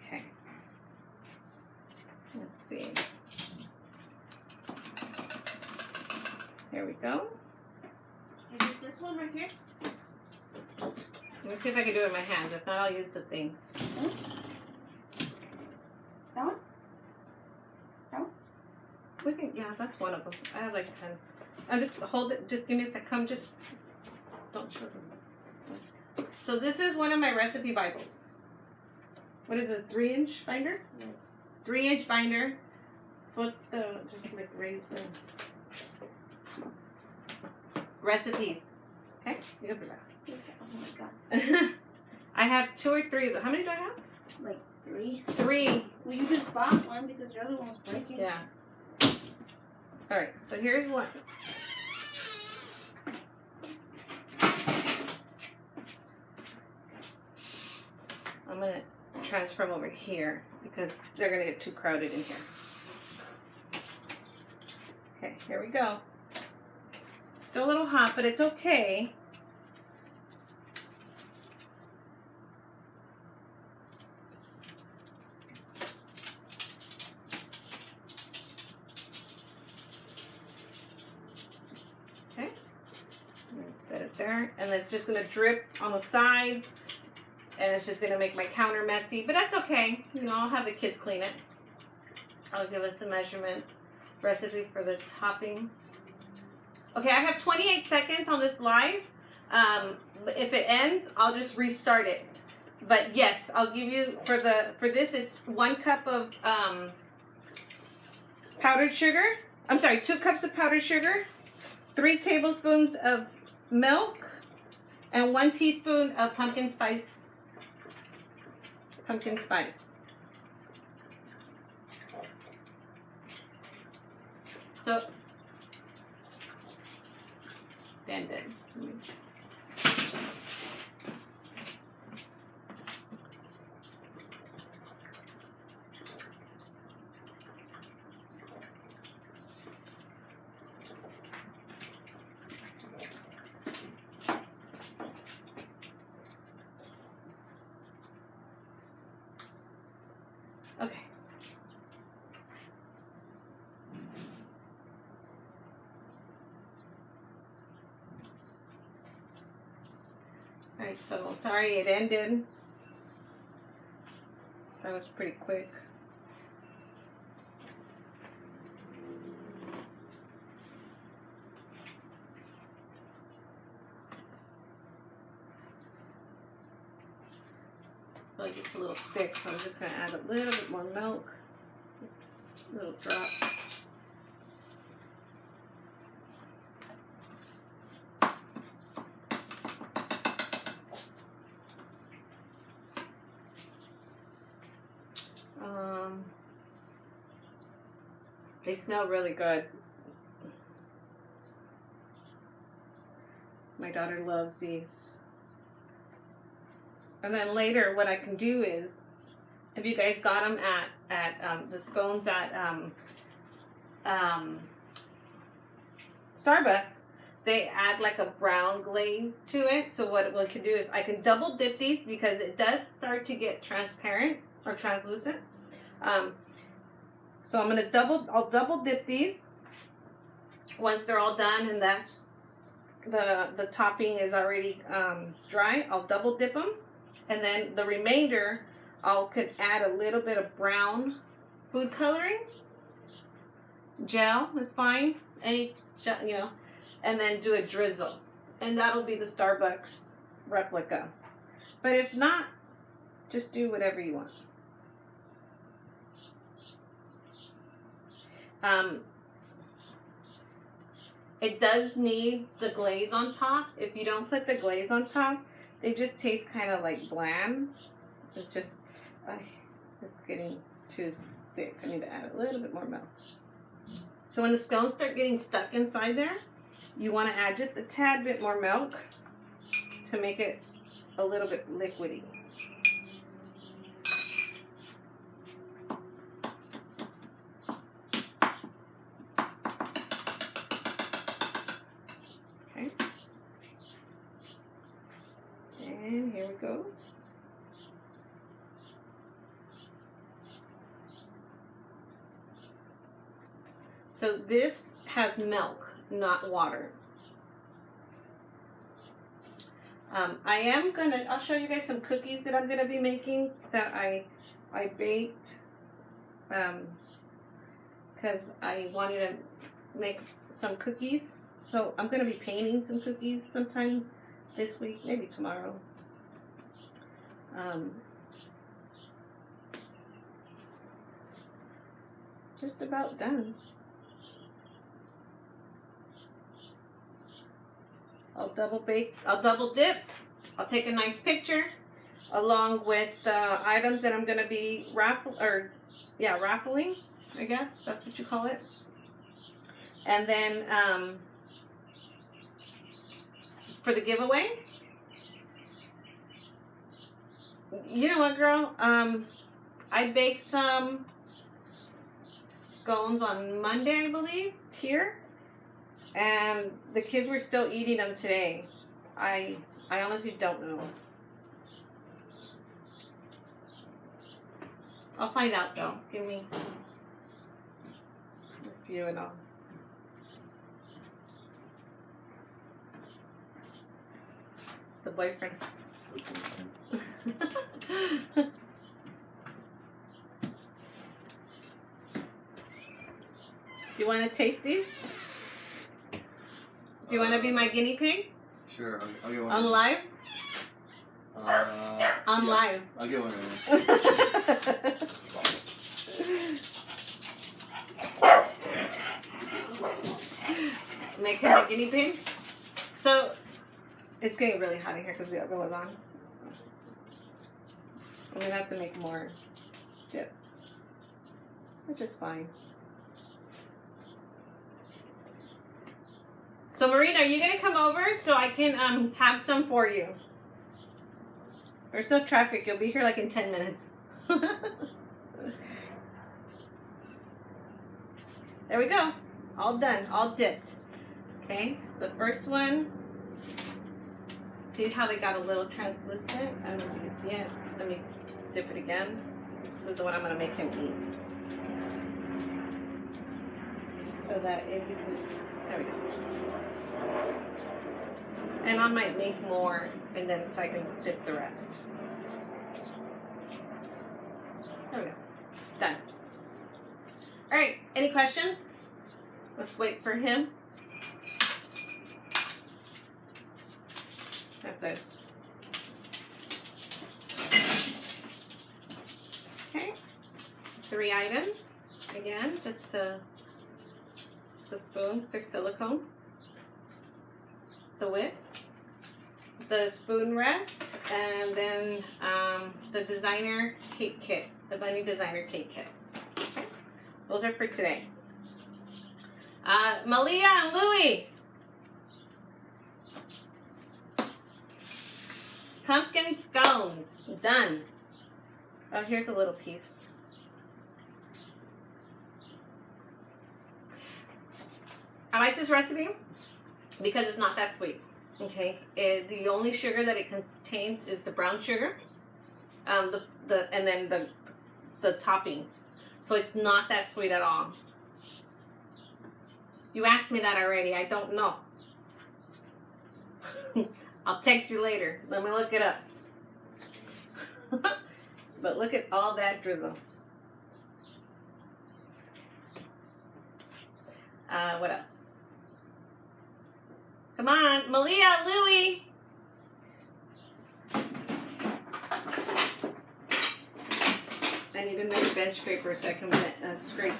Okay. Let's see. There we go. Is it this one right here? Let me see if I can do it with my hands. If not, I'll use the things. That one? That one? We can, yeah, that's one of them. I have like 10. I'm just hold it. Just give me a sec. Come, just don't show them. So this is one of my recipe Bibles. What is it? 3-inch binder? Yes. 3-inch binder. Flip the, just like raise the recipes. Okay, you can put that. Oh my god. I have 2 or 3 of them. How many do I have? Like 3. 3. Well, you just bought one because your other one was breaking. Yeah. All right. So here's one. I'm gonna transfer them over here because they're gonna get too crowded in here. Okay, here we go. Still a little hot, but it's okay. Okay, let's set it there, and it's just gonna drip on the sides, and it's just gonna make my counter messy, but that's okay. You know, I'll have the kids clean it. I'll give us the measurements, recipe for the topping. Okay, I have 28 seconds on this live. If it ends, I'll just restart it. But yes, I'll give you for this. It's 1 cup of powdered sugar. I'm sorry, 2 cups of powdered sugar, 3 tablespoons of milk, and 1 teaspoon of pumpkin spice. Pumpkin spice. So. Bend it. Okay. Alright, so sorry it ended. That was pretty quick. like it's a little thick, so I'm just gonna add a little bit more milk. Just a little drop. They smell really good. My daughter loves these. And then later, what I can do is, if you guys got them at the scones at Starbucks, they add like a brown glaze to it. So what we can do is I can double dip these because it does start to get transparent or translucent. So I'll double dip these once they're all done, and that's the topping is already dry. I'll double dip them, and then the remainder could add a little bit of brown food coloring. Gel is fine, any gel, you know, and then do a drizzle, and that'll be the Starbucks replica. But if not, just do whatever you want. It does need the glaze on top. If you don't put the glaze on top, they just taste kind of like bland. It's just, it's getting too thick. I need to add a little bit more milk. So when the scones start getting stuck inside there, you want to add just a tad bit more milk to make it a little bit liquidy. Okay. And here we go. So this has milk, not water. I'll show you guys some cookies that I'm gonna be making that I baked because I wanted to make some cookies. So I'm gonna be painting some cookies sometime this week, maybe tomorrow. Just about done. I'll double dip. I'll take a nice picture along with the items that I'm gonna be raffling, I guess that's what you call it. And then for the giveaway, you know what, girl? I baked some scones on Monday, I believe, here. And the kids were still eating them today. I honestly don't know. I'll find out though. Give me a few and all. The boyfriend. You want to taste these? Do you want to be my guinea pig? Sure, I'll get one. On live? On yeah, live. I'll get one. Make him a guinea pig? So, it's getting really hot in here because the oven was on. I'm going to have to make more dip. Which is fine. So, Marina, are you going to come over so I can have some for you? There's no traffic. You'll be here like in 10 minutes. There we go. All done. All dipped. Okay. The first one. See how they got a little translucent? I don't know if you can see it. Let me dip it again. This is the one I'm going to make him eat. So that it can... There we go. And I might make more, and then so I can dip the rest. There we go. Done. All right. Any questions? Let's wait for him. Have to 3 items again, just to the spoons. They're silicone. The whisks, the spoon rest, and then the designer cake kit, the bunny designer cake kit. Okay. Those are for today. Malia and Louie. Pumpkin scones, done. Oh, here's a little piece. I like this recipe because it's not that sweet. Okay, the only sugar that it contains is the brown sugar, and then the toppings. So it's not that sweet at all. You asked me that already. I don't know. I'll text you later. Let me look it up. But look at all that drizzle. What else? Come on, Malia, Louie. I need another bench scraper so I can scrape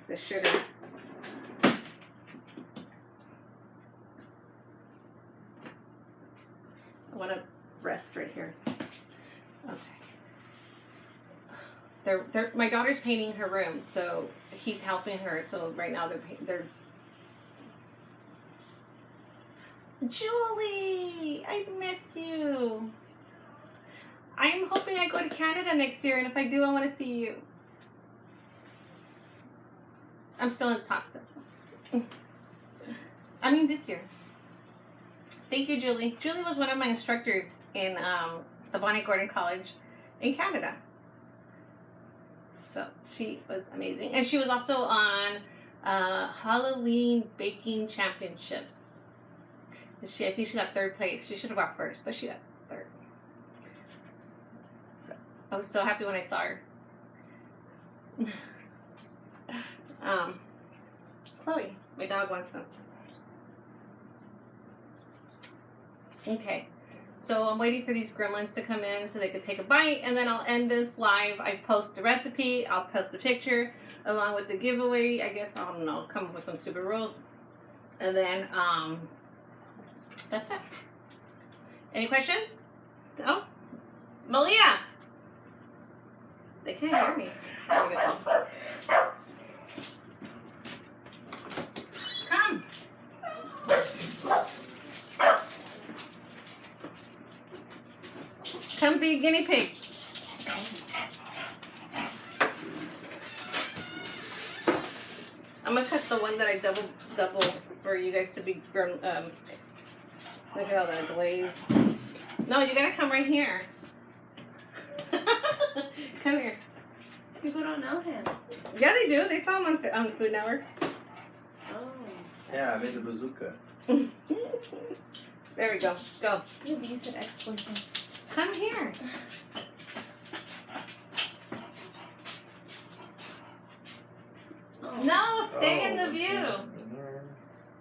the sugar. I want to rest right here. Okay. My daughter's painting her room, so he's helping her. So right now they're. Julie, I miss you. I'm hoping I go to Canada next year, and if I do, I want to see you. I'm still in talks. I mean, this year. Thank you, Julie. Julie was one of my instructors in the Bonnie Gordon College in Canada. So she was amazing. And she was also on Halloween Baking Championships. I think she got 3rd place. She should have got 1st, but she got 3rd. So I was so happy when I saw her. Chloe, my dog wants some. Okay, so I'm waiting for these gremlins to come in so they could take a bite, and then I'll end this live. I post the recipe, I'll post the picture along with the giveaway. I guess, I don't know, come up with some stupid rules. And then, that's it. Any questions? Oh, Malia! They can't hear me. Come! Come be a guinea pig. I'm gonna cut the one that I double for you guys to be look at all that glaze. No, you gotta come right here. Come here. People don't know him. Yeah, they do. They saw him on Food Network. Oh. Yeah, I made the bazooka. There we go. Go. Yeah, but you said ex-boyfriend. Come here. Oh. No, stay in the view.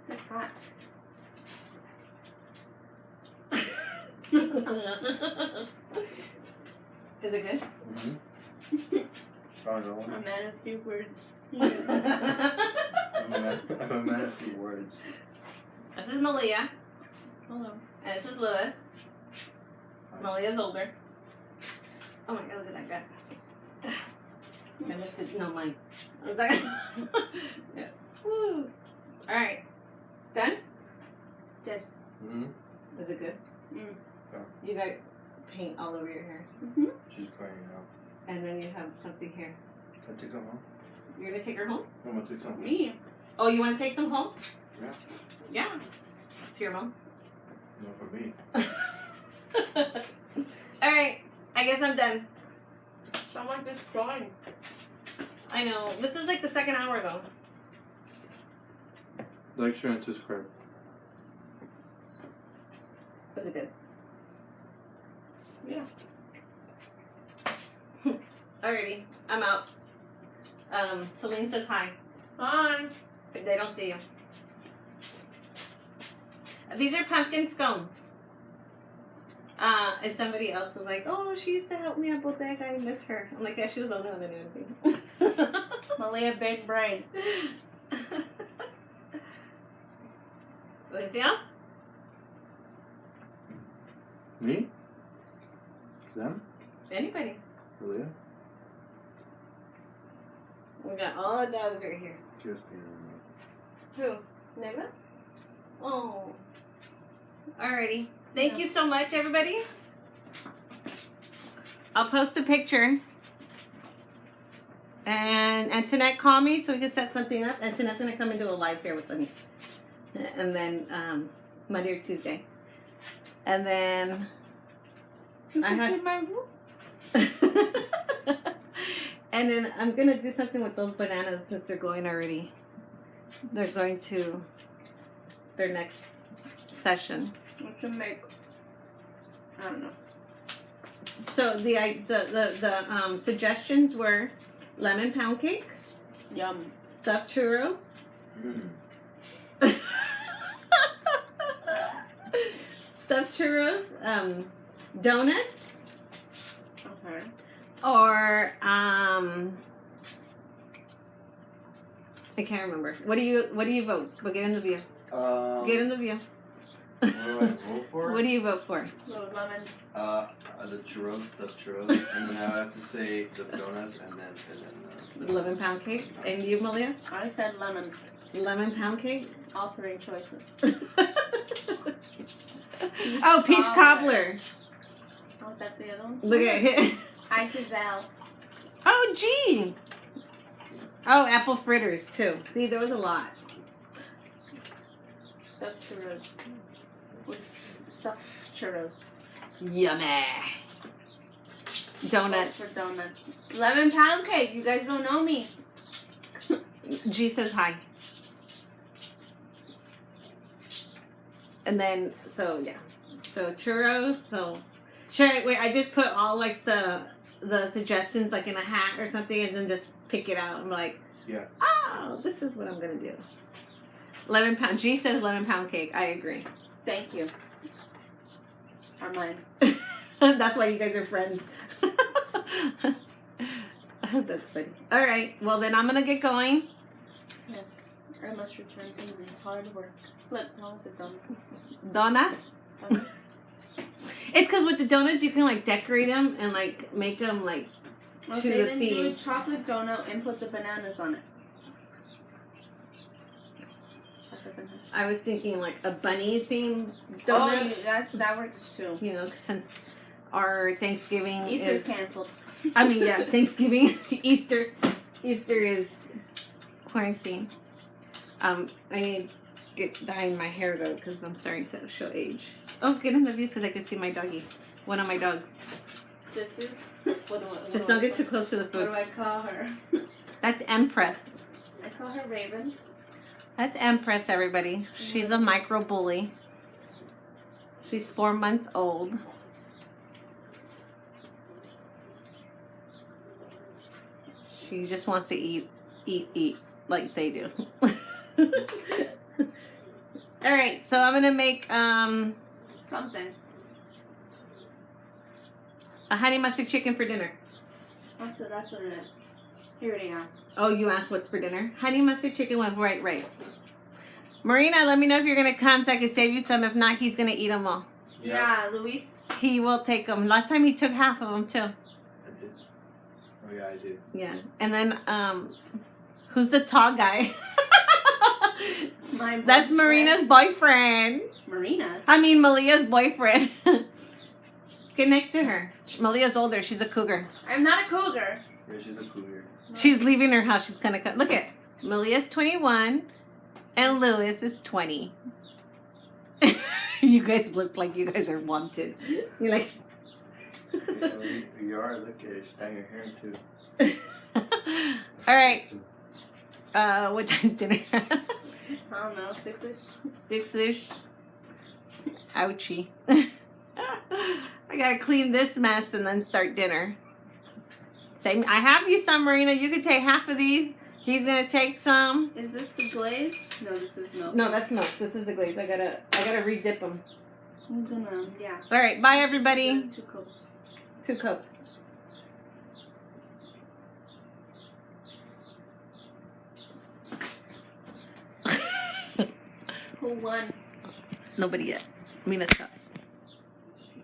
It's hot. Is it good? Mm-hmm. I don't know. I'm at a few words. I'm a man of few words. This is Malia. Hello. And this is Lewis. Malia's older. Oh my god, look at that guy. I missed it. No, mine. Was that? Yeah. Woo. Alright. Done? Just. Mm-hmm. Is it good? Mm. Yeah. You got paint all over your hair. Mm-hmm. She's crying now. And then you have something here. Can I take some home? You're gonna take her home? I'm gonna take some. Me. Oh, you wanna take some home? Yeah. Yeah. To your mom? No, for me. Alright. I guess I'm done. Sound like this drawing. I know. This is like the 2nd hour though. Like, share, and subscribe. Was it good? Yeah. Alrighty. I'm out. Celine says hi. Hi. They don't see you. These are pumpkin scones. And somebody else was like, "Oh, she used to help me at Bodega. I miss her." I'm like, "Yeah, she was the only one that knew anything." Malia, big brain. So anything else? Me? Them? Anybody? Really? We got all the dogs right here. Just being remote. Who? Neva? Oh. Alrighty. Thank you so much, everybody. I'll post a picture. And Antoinette, call me so we can set something up. Antoinette's going to come into a live here with me. And then Monday or Tuesday. And then I had my room. and then I'm going to do something with those bananas since they're going already. They're going to their next session. What you make? I don't know. So the suggestions were lemon pound cake, Yum. stuffed churros, Mm. stuffed churros, donuts, Okay. or I can't remember. What do you vote? We'll get in the view. Get in the view. What do I vote for? What do you vote for? Little lemon. The churros, stuffed churros, and then I would have to say the donuts, and then Lemon pound cake. And you, Malia? I said lemon. Lemon pound cake. All three choices. Oh, peach cobbler. Oh, is that the other one? Look at it. Hi, Giselle. Oh, gee. Oh, apple fritters too. See, there was a lot. Stuffed churros. With stuffed churros. Yummy. Donuts. For donuts. Lemon pound cake. You guys don't know me. G says hi. And then, so yeah. So churros. So, sure. Wait, I just put all like the suggestions like in a hat or something, and then just pick it out. I'm like, Yeah. oh, this is what I'm gonna do. Lemon pound. G says lemon pound cake. I agree. Thank you. Our minds. That's why you guys are friends. That's funny. All right. Well, then I'm gonna get going. Yes. I must return to my hard work. Look, it's almost a donut. Donuts. Donuts. It's because with the donuts you can like decorate them and like make them like to Okay, the then do a theme. chocolate donut and put the bananas on it. Chocolate bananas. I was thinking like a bunny theme Oh, donut. that works too. You know, since our Thanksgiving Easter's is canceled. I mean, yeah, Thanksgiving, Easter is quarantine. I need to get dyeing my hair though because I'm starting to show age. Oh, get in the view so they can see my doggy. One of my dogs. This is. What Just do don't I get too close to the What do food. I call her? That's Empress. I call her Raven. That's Empress, everybody. She's a micro bully. She's 4 months old. She just wants to eat like they do. All right, so I'm gonna make Something. a honey mustard chicken for dinner. That's what it is. He already asked. Oh, you asked what's for dinner? Honey mustard chicken with white rice. Marina, let me know if you're gonna come so I can save you some. If not, he's gonna eat them all. Yeah, Luis. He will take them. Last time he took half of them too. I did. Oh yeah, I did. Yeah, and then who's the tall guy? My That's boyfriend. Marina's boyfriend. Marina. I mean Malia's boyfriend. Get next to her. Malia's older. She's a cougar. I'm not a cougar. Yeah, she's a cougar. She's leaving her house. She's gonna cut. Look at Malia's 21, and Lewis is 20. You guys look like you guys are wanted. You're like. You are. Look at it. She's tying your hair too. All right. What time's dinner? I don't know, 6-ish. 6-ish. Ouchie. I gotta clean this mess and then start dinner. Same. I have you some, Marina. You can take half of these. He's gonna take some. Is this the glaze? No, this is milk. No, that's milk. This is the glaze. I gotta re-dip them. I'm gonna, yeah. All right, bye everybody. 2 Cokes. 2 Cokes. Who won? Nobody yet. Mina's shot.